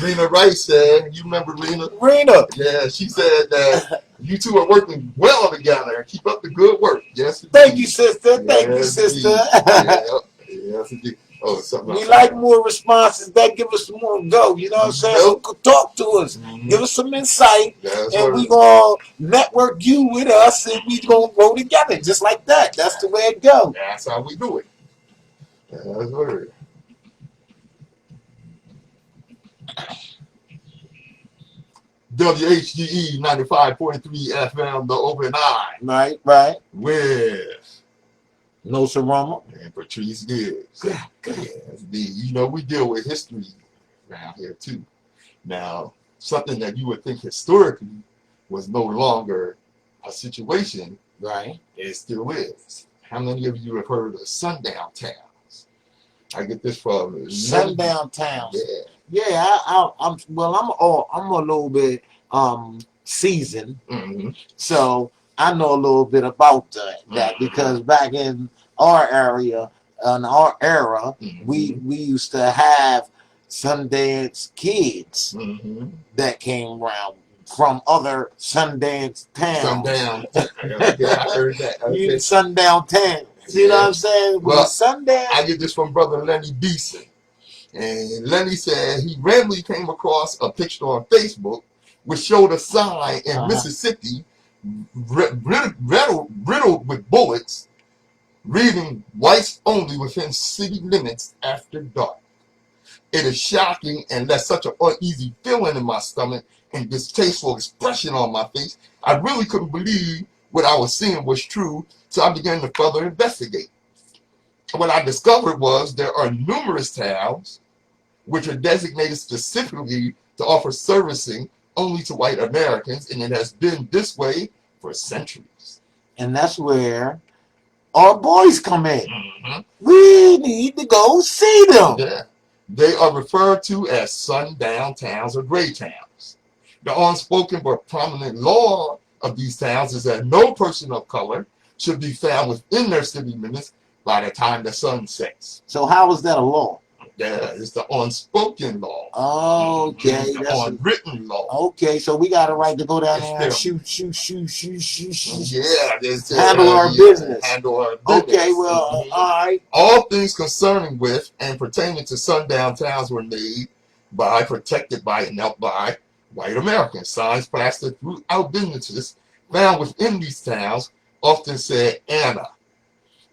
Rena Rice said, you remember Rena? Rena. Yeah, she said that you two are working well together. Keep up the good work. Yes. Thank you, sister. Thank you, sister. Yes, indeed. Oh, something we like more responses that give us more go. You know what I'm saying? So talk to us. Give us some insight. And we going to network you with us, and we going to grow together just like that. That's the way it goes. That's how we do it. That's word. WHGE 95.3 FM, the Open Eye. Right. With Nsoromma and Patrice Gibbs. We deal with history around here too. Now, something that you would think historically was no longer a situation, right? It still is. How many of you have heard of sundown towns? I get this from sundown towns. Yeah, I'm a little bit seasoned, so I know a little bit about that because back in our area, in our era, we used to have Sundance kids that came around from other Sundance towns. Sundown, yeah, I heard that. Okay. Sundown towns. You know what I'm saying? Well, Sundown. I get this from Brother Lenny Beeson. And Lenny said he randomly came across a picture on Facebook which showed a sign in Mississippi riddled with bullets reading whites only within city limits after dark. It is shocking and left such an uneasy feeling in my stomach and distasteful expression on my face. I really couldn't believe what I was seeing was true, so I began to further investigate. What I discovered was there are numerous towns which are designated specifically to offer servicing only to white Americans, and it has been this way for centuries. And that's where our boys come in. We need to go see them. Yeah. They are referred to as sundown towns or gray towns. The unspoken but prominent law of these towns is that no person of color should be found within their city limits by the time the sun sets. So how is that a law? Yeah, it's the unspoken law. Okay, The that's unwritten law. okay. So we got a right to go down It's there and them. shoot. Yeah, this Handle our business. handle our business. Okay, well, all right. All things concerning with and pertaining to sundown towns were made by, protected by, and held by white Americans. Signs plastered throughout businesses found within these towns often said Anna,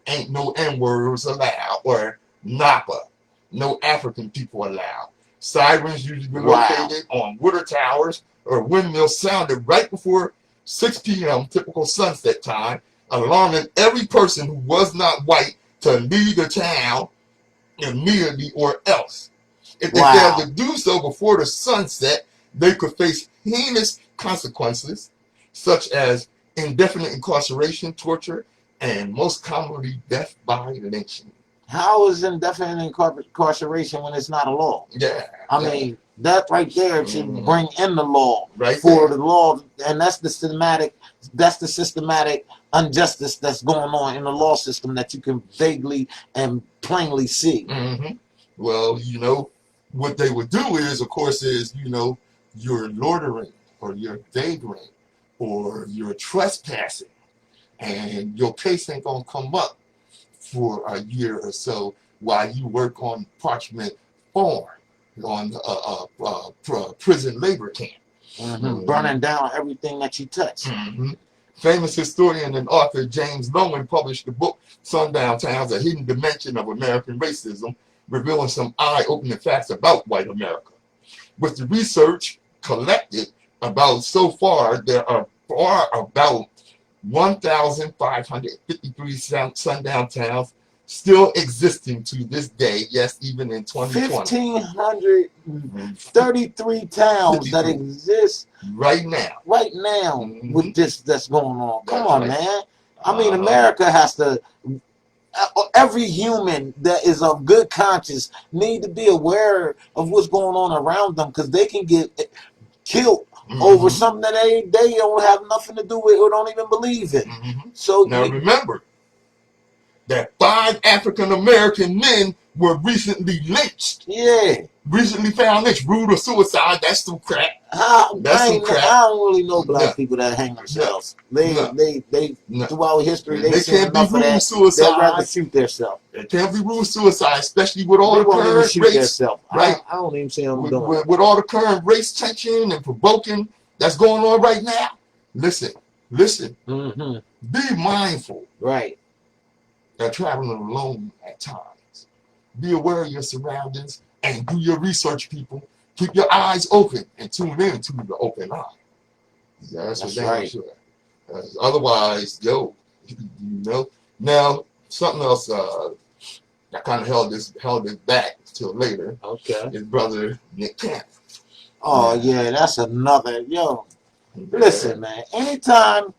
ain't no N-words allowed, or Napa, no African people allowed. Sirens usually be located on water towers or windmills sounded right before 6 p.m., typical sunset time, alarming every person who was not white to leave the town immediately or else. If they failed to do so before the sunset, they could face heinous consequences, such as indefinite incarceration, torture, and most commonly death by lynching. How is indefinite incarceration when it's not a law? Yeah. I mean, that right there should bring in the law Right for there. the law, and that's the systematic injustice that's going on in the law system that you can vaguely and plainly see. Well, you know, what they would do is, of course, you're loitering or you're vagrant or you're trespassing, and your case ain't gonna come up for a year or so while you work on Parchment Farm on prison labor camp. Burning down everything that you touch. Famous historian and author James Lowen published the book Sundown Towns, A Hidden Dimension of American Racism, revealing some eye-opening facts about white America. With the research collected so far, there are about 1,553 sundown towns still existing to this day, yes, even in 2020. 1,533 towns that exist right now. With this that's going on. Come on, man. I mean, America has to. Every human that is of good conscience need to be aware of what's going on around them, because they can get killed over something that they don't have nothing to do with or don't even believe in. So now remember that 5 African American men were recently lynched. Yeah. Recently found lynched. Brutal suicide. That's some crap. That's some crap. I don't really know black people that hang themselves. They throughout history they can't be rule suicide. They'd rather shoot themselves. It can't be rule suicide, especially with all they the current race. Right? I don't even see them doing with all the current race tension and provoking that's going on right now. Listen. Be mindful. Right. They're traveling alone at times. Be aware of your surroundings and do your research, people. Keep your eyes open and tune in to the open eye. That's right. Sure. Otherwise, you know. Now, something else that kind of held it back till later. Okay. His brother Nick Cannon. Oh yeah, that's another Listen, man. Anytime.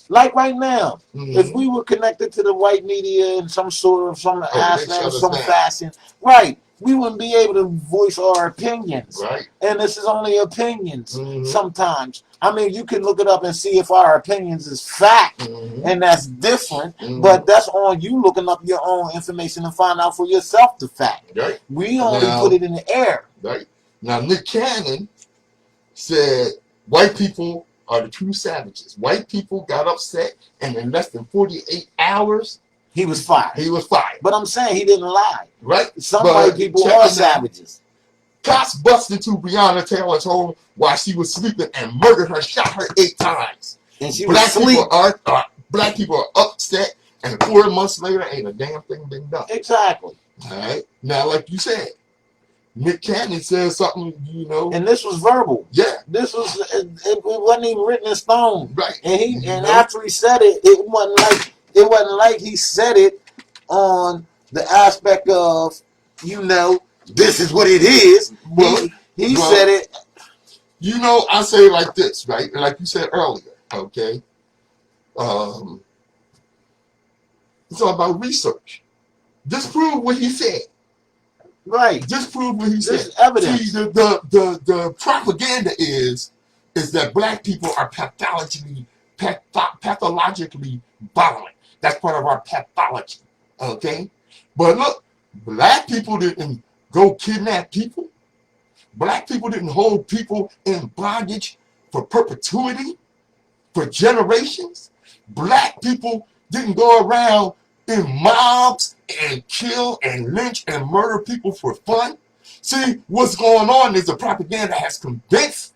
Like right now, if we were connected to the white media in some aspect, some fashion, right, we wouldn't be able to voice our opinions. Right. And this is only opinions sometimes. I mean, you can look it up and see if our opinions is fact, and that's different, but that's on you looking up your own information and find out for yourself the fact. Right. We only put it in the air. Right. Now, Nick Cannon said white people are the true savages. White people got upset, and in less than 48 hours, he was fired. But I'm saying he didn't lie. Right? Some white people are savages. Cops busted into Breonna Taylor's home while she was sleeping and murdered her, shot her 8 times. And she was asleep. Black people are upset, and 4 months later, ain't a damn thing been done. Exactly. All right? Now, like you said, Nick Cannon said something, and this was verbal. Yeah, this was it wasn't even written in stone. Right. And after he said it, it wasn't like he said it on the aspect of this is what it is. Well, he said it. I say it like this, right? Like you said earlier, okay. It's all about research. Disprove what he said. Right. Disprove what he said. Evidence. See, the propaganda is that black people are pathologically violent. That's part of our pathology. Okay? But look, black people didn't go kidnap people. Black people didn't hold people in bondage for perpetuity, for generations. Black people didn't go around in mobs and kill and lynch and murder people for fun. See, what's going on is the propaganda has convinced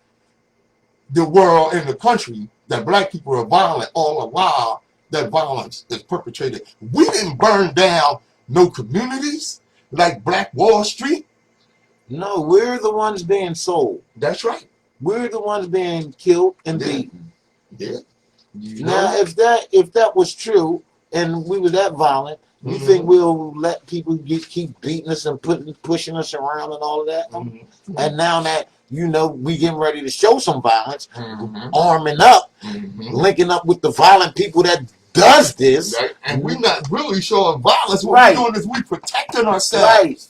the world and the country that black people are violent, all the while that violence is perpetrated. We didn't burn down no communities like Black Wall Street. No, we're the ones being sold. That's right. We're the ones being killed and beaten. Yeah. Now, if that was true and we were that violent, you think we'll let people keep beating us and pushing us around and all of that? And now that we getting ready to show some violence, arming up, linking up with the violent people that does this, right. And we're not really showing violence. What we're doing is we protecting ourselves. Right.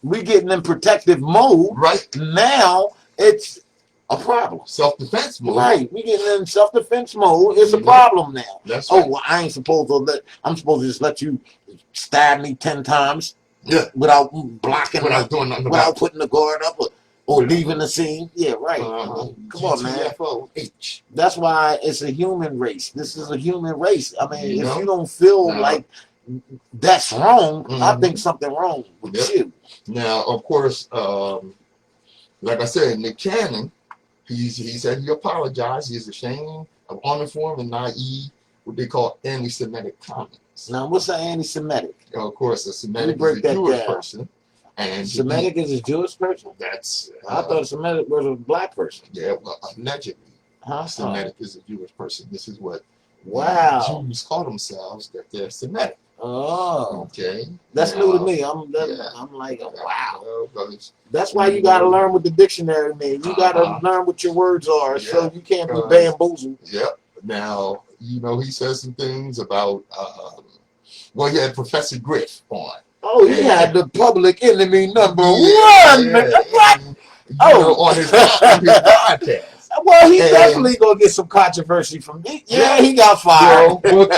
We getting in protective mode. Right. Now it's a problem. Self-defense mode. Right. We getting in self-defense mode. It's a problem now. That's right. Oh, well, I'm supposed to just let you stab me 10 times. Yeah. Without blocking, without doing nothing, without putting the guard up or leaving the scene. Yeah, right. Come on, man. That's why it's a human race. This is a human race. I mean, if you don't feel like that's wrong, I think something wrong with you. Now, of course, like I said, Nick Cannon, he said he apologized. He's ashamed of uninformed and naive, what they call anti-Semitic comments. Now, what's an anti-Semitic? Of course, a Semitic is a Jewish person. And Semitic is a Jewish person? That's. I thought a Semitic was a black person. Yeah, well, allegedly, Semitic is a Jewish person. This is what Jews call themselves, that they're Semitic. Oh, okay. That's new to me. I'm like, wow. That's why you got to learn what the dictionary means. You got to learn what your words are, so you can't be bamboozled. Yep. Now, he says some things about. Well, he had Professor Griff on. Oh, he had the public enemy number one. What? On his podcast. Well, he's definitely gonna get some controversy from me. Yeah, he got fired. What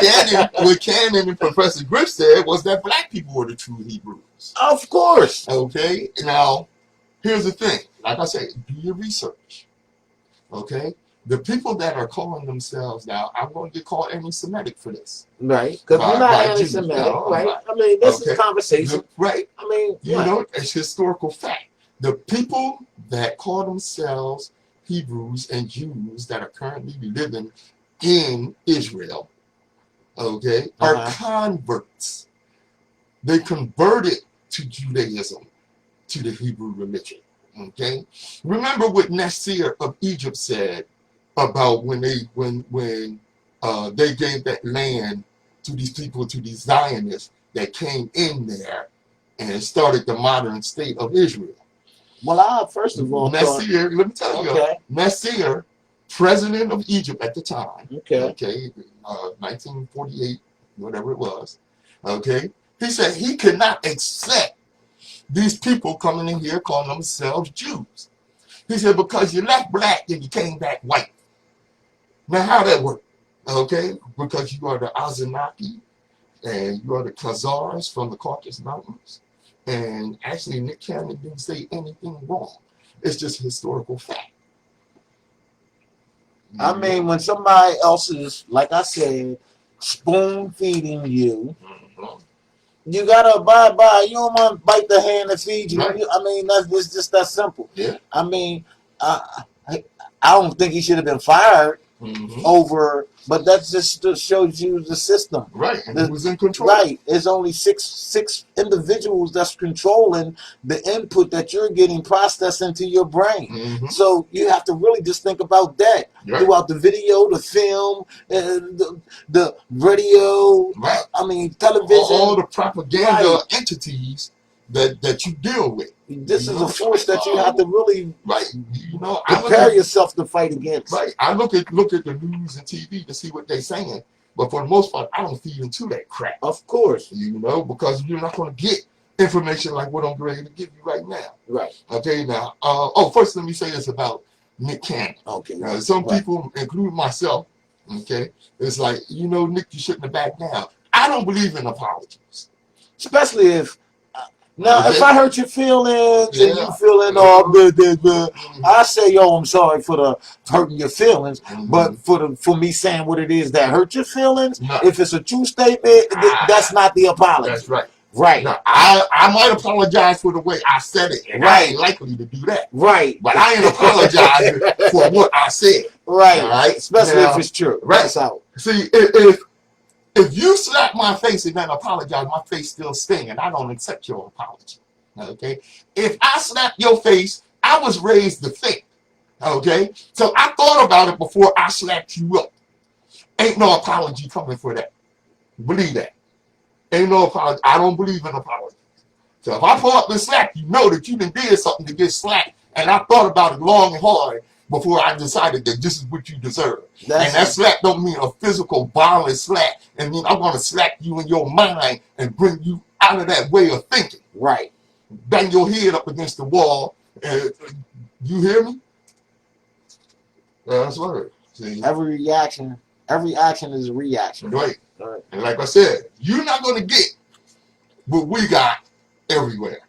Cannon and Professor Griff said was that black people were the true Hebrews. Of course. Okay. Now, here's the thing. Like I say, do your research. Okay. The people that are calling themselves now, I'm going to get called anti-Semitic for this. Right. Because we're not anti-Semitic, right? I mean, this is conversation. Right. I mean, it's historical fact. The people that call themselves Hebrews and Jews that are currently living in Israel, are converts. They converted to Judaism, to the Hebrew religion. Okay. Remember what Nasir of Egypt said about when they gave that land to these people, to these Zionists that came in there and started the modern state of Israel. Well, first of all, Nasir, let me tell you, Nasir, president of Egypt at the time, 1948, whatever it was, he said he could not accept these people coming in here calling themselves Jews. He said, because you left black and you came back white. Now, how that work? Because you are the Azenaki and you are the Khazars from the Caucasus Mountains. And actually, Nick Cannon didn't say anything wrong. It's just historical fact. I mean, when somebody else is, like I said, spoon feeding you, you gotta abide by. You don't want to bite the hand that feeds you. Right. I mean, it's just that simple. Yeah. I mean, I don't think he should have been fired over, but that just shows you the system. Right. And he was in control. Right. There's only six individuals that's controlling the input that you're getting processed into your brain. So you have to really just think about that throughout the video, the film, the radio. Right. I mean, television. All the propaganda entities that you deal with. This is a force that you have to really prepare yourself to fight against. Right. I look at the news and TV to see what they're saying, but for the most part, I don't feed into that crap. Of course. Because you're not going to get information like what I'm ready to give you right now. Right. Okay. Now, first let me say this about Nick Cannon. Okay. Now, some people, including myself, it's like, Nick, you shouldn't have backed down. I don't believe in apologies, especially if Now, Okay? if I hurt your feelings and you Yeah. feeling all good, I say, yo, I'm sorry for the hurting your feelings. But for me saying what it is that hurt your feelings, No. if it's a true statement, that's not the apology. That's right. Right. Now, I might apologize for the way I said it, and I ain't likely to do that. Right. But I ain't apologizing for what I said. Right. All right. Especially now, if it's true. Right. That's out. See, if you slap my face and then apologize, my face still sting, and I don't accept your apology. Okay? If I slap your face, I was raised to think. Okay? So I thought about it before I slapped you up. Ain't no apology coming for that. Believe that. Ain't no apology. I don't believe in apology. So if I pull up and slap you, know that you done did something to get slapped, and I thought about it long and hard before I decided that this is what you deserve. And that slap don't mean a physical violent slap. And mean I'm gonna slap you in your mind and bring you out of that way of thinking. Right. Bang your head up against the wall. And you hear me? That's right. See? Every action is a reaction. Right. And like I said, you're not gonna get what we got everywhere.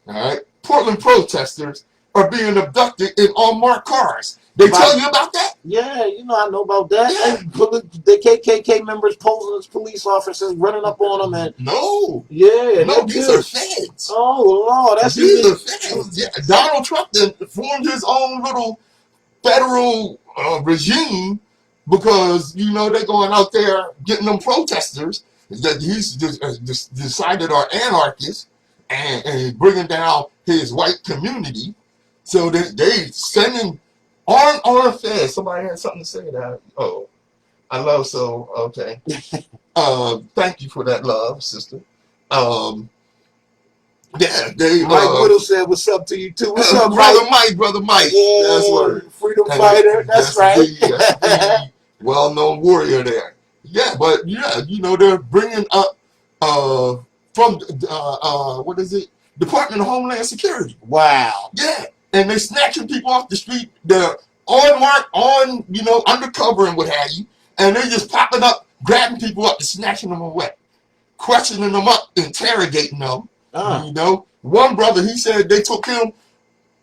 All right. Portland protesters are being abducted in unmarked cars. They tell you about that? Yeah, I know about that. Yeah. And the KKK members posing as police officers, running up on them, and no, these are feds. Oh Lord, these are feds. Yeah. Donald Trump formed his own little federal regime because they're going out there getting them protesters that he's just decided are anarchists and bringing down his white community. So they sending armed feds. Somebody had something to say that. Oh, I love so okay. Thank you for that love, sister. Yeah, Mike Whittle said, "What's up to you too? What's up, Brother Mike? Yeah, that's word. Freedom fighter. That's right. The well-known warrior there. Yeah, but they're bringing up from what is it? Department of Homeland Security. Wow. Yeah, and they're snatching people off the street. They're undercover and what have you, and they're just popping up, grabbing people up and snatching them away, questioning them up, interrogating them. One brother, he said they took him,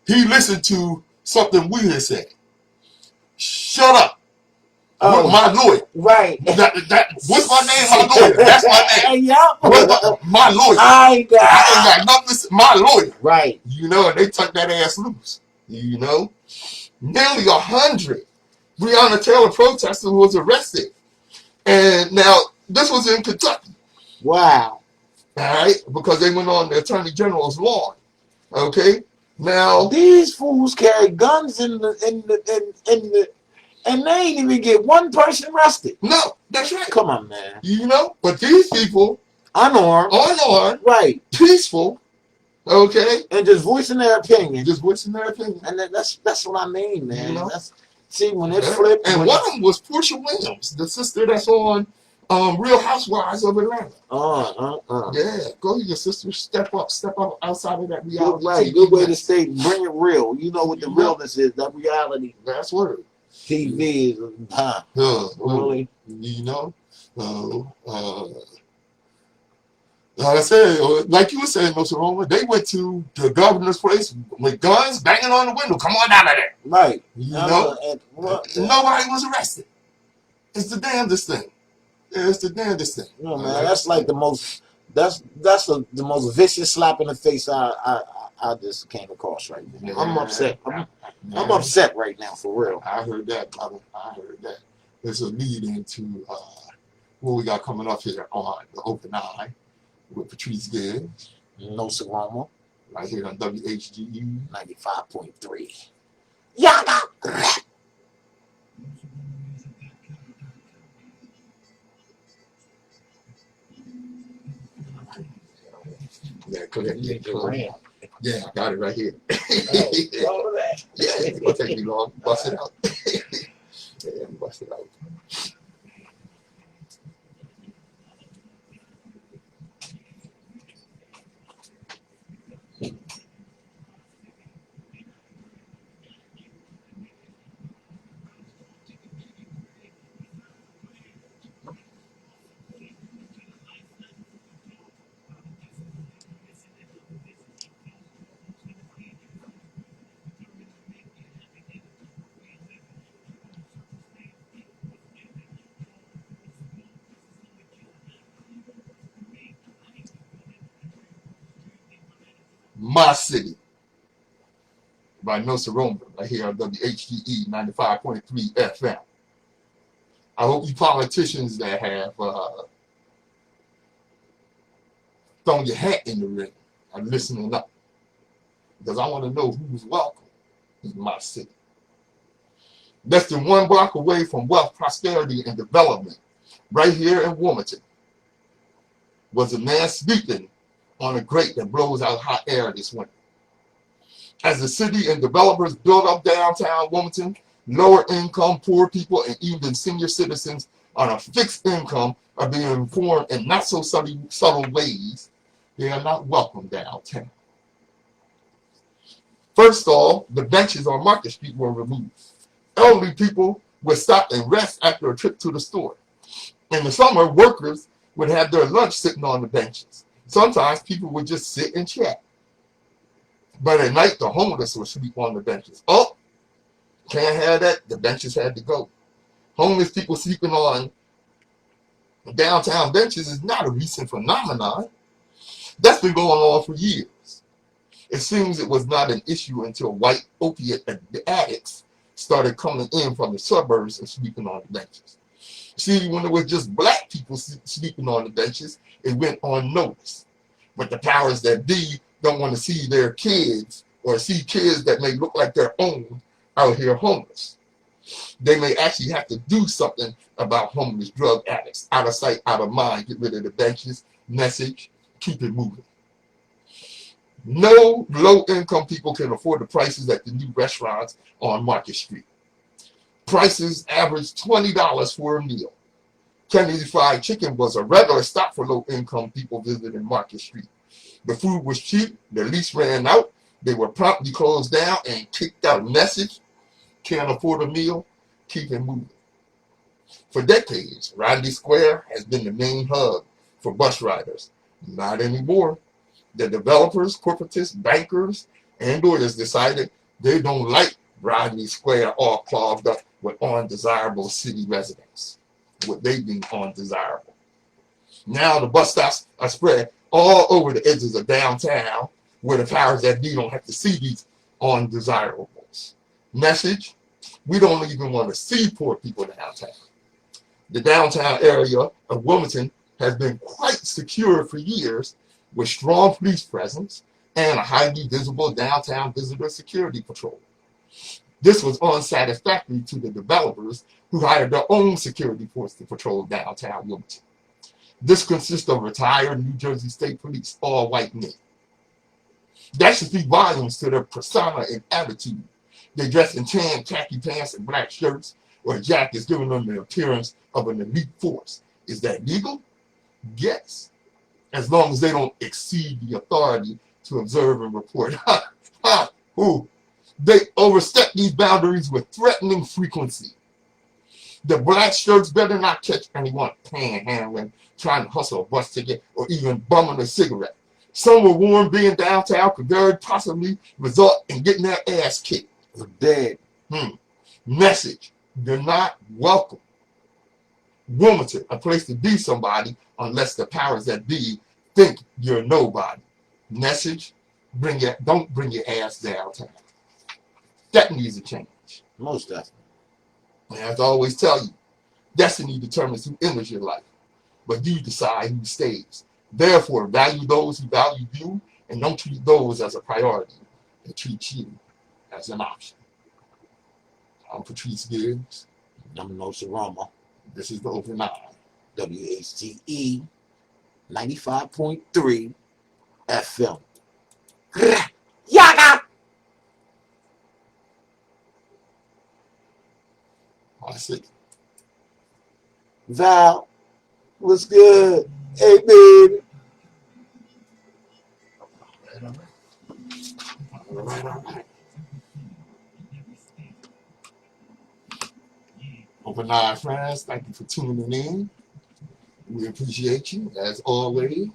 he listened to something we had said. Shut up. My lawyer. Right. What's my name? My lawyer. That's my name. Yep. My lawyer. I ain't got nothing. My lawyer. Right. And they took that ass loose. Nearly 100 Breonna Taylor protesters was arrested. And now, this was in Kentucky. Wow. All right, because they went on the Attorney General's lawn. Okay, now these fools carry guns in the and they ain't even get one person arrested. No, that's right. Come on, man. But these people unarmed, right, peaceful, okay, and just voicing their opinion. And that's what I mean, man. See when it flipped. And one of them was Portia Williams, the sister that's on Real Housewives of Atlanta. Yeah, go your sister. Step up outside of that reality. Right, good way to stay. Bring it real. What the realness is. That reality. That's word. TV is, really. Like I said, like you were saying, Nsoromma, they went to the governor's place with guns banging on the window. Come on out of there. Right. Nobody was arrested. It's the damnedest thing. It's the damnedest thing. Man, that's like the most. That's the most vicious slap in the face I just came across right now. I'm upset. I'm upset right now, for real. I heard that, brother. I heard that. There's a lead into what we got coming up here on the Open Eye with Patrice Gibbs. Nsoromma. Right here on WHGE 95.3. Yaga! Yeah, go ahead. Yeah, I got it right here. All of that. Yeah, it's gonna take me long. Bust it out. Yeah, bust it out. My City by Nsoromma right here on WHGE 95.3 FM. I hope you politicians that have thrown your hat in the ring are listening up, because I want to know who's welcome in my city. Less than 1 block away from wealth, prosperity, and development, right here in Wilmington, was a man sleeping on a grate that blows out hot air this winter. As the city and developers build up downtown Wilmington, lower income, poor people, and even senior citizens on a fixed income are being informed in not so subtle ways they are not welcome downtown. First off, the benches on Market Street were removed. Elderly people would stop and rest after a trip to the store. In the summer, workers would have their lunch sitting on the benches. Sometimes people would just sit and chat. But at night, the homeless would sleep on the benches. Oh, can't have that. The benches had to go. Homeless people sleeping on downtown benches is not a recent phenomenon. That's been going on for years. It seems it was not an issue until white opiate addicts started coming in from the suburbs and sleeping on the benches. See, when it was just black people sleeping on the benches, it went unnoticed. But the powers that be don't want to see their kids or see kids that may look like their own out here homeless. They may actually have to do something about homeless drug addicts. Out of sight, out of mind. Get rid of the benches. Message. Keep it moving. No low-income people can afford the prices at the new restaurants on Market Street. Prices average $20 for a meal. Kennedy's Fried Chicken was a regular stop for low-income people visiting Market Street. The food was cheap, the lease ran out, they were promptly closed down and kicked out. Message, can't afford a meal, keep it moving. For decades, Rodney Square has been the main hub for bus riders. Not anymore. The developers, corporatists, bankers, and lawyers decided they don't like Rodney Square all clogged up with undesirable city residents. What they deem undesirable. Now the bus stops are spread all over the edges of downtown where the powers that be don't have to see these undesirables. Message, we don't even want to see poor people downtown. The downtown area of Wilmington has been quite secure for years with strong police presence and a highly visible downtown visitor security patrol. This was unsatisfactory to the developers who hired their own security force to patrol downtown Wilmington. This consists of retired New Jersey State Police, all white men. That should speak volumes to their persona and attitude. They dress in tan, khaki pants, and black shirts or jackets, giving them the appearance of an elite force. Is that legal? Yes, as long as they don't exceed the authority to observe and report. They overstep these boundaries with threatening frequency. The black shirts better not catch anyone panhandling, trying to hustle a bus ticket, or even bumming a cigarette. Some were warned being downtown could very possibly result in getting their ass kicked. Dead. Message, you're not welcome. Wilmington, a place to be somebody unless the powers that be think you're nobody. Message, don't bring your ass downtown. That needs a change. Most definitely. And as I always tell you, destiny determines who enters your life, but you decide who stays. Therefore, value those who value you and don't treat those as a priority and treat you as an option. I'm Patrice Gibbs. I'm Nsoromma. This is the Open Eye. WHGE 95.3 FM. Yaga! I see. Val, what's good? Hey, baby. All right. Open Eye friends, thank you for tuning in. We appreciate you, as always.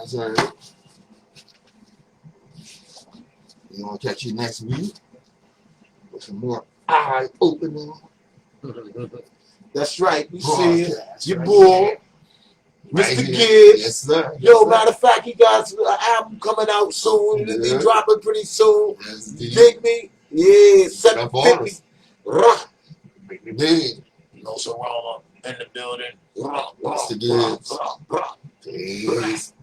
As heard. We're going to catch you next week with some more eye-opening. That's right. We see it. Broadcast, Your right? boy. Right Mr. here. Gibbs. Yes, sir. Yo, Yes, sir. matter of fact, he got an album coming out soon. It'll be Yeah. dropping pretty soon. Yes, You indeed. dig me? Yeah, Jump on 750. us. Rock. Indeed. Nsoromma in the building. Rock, Mr. rock, Gibbs. rock, rock, rock. Peace.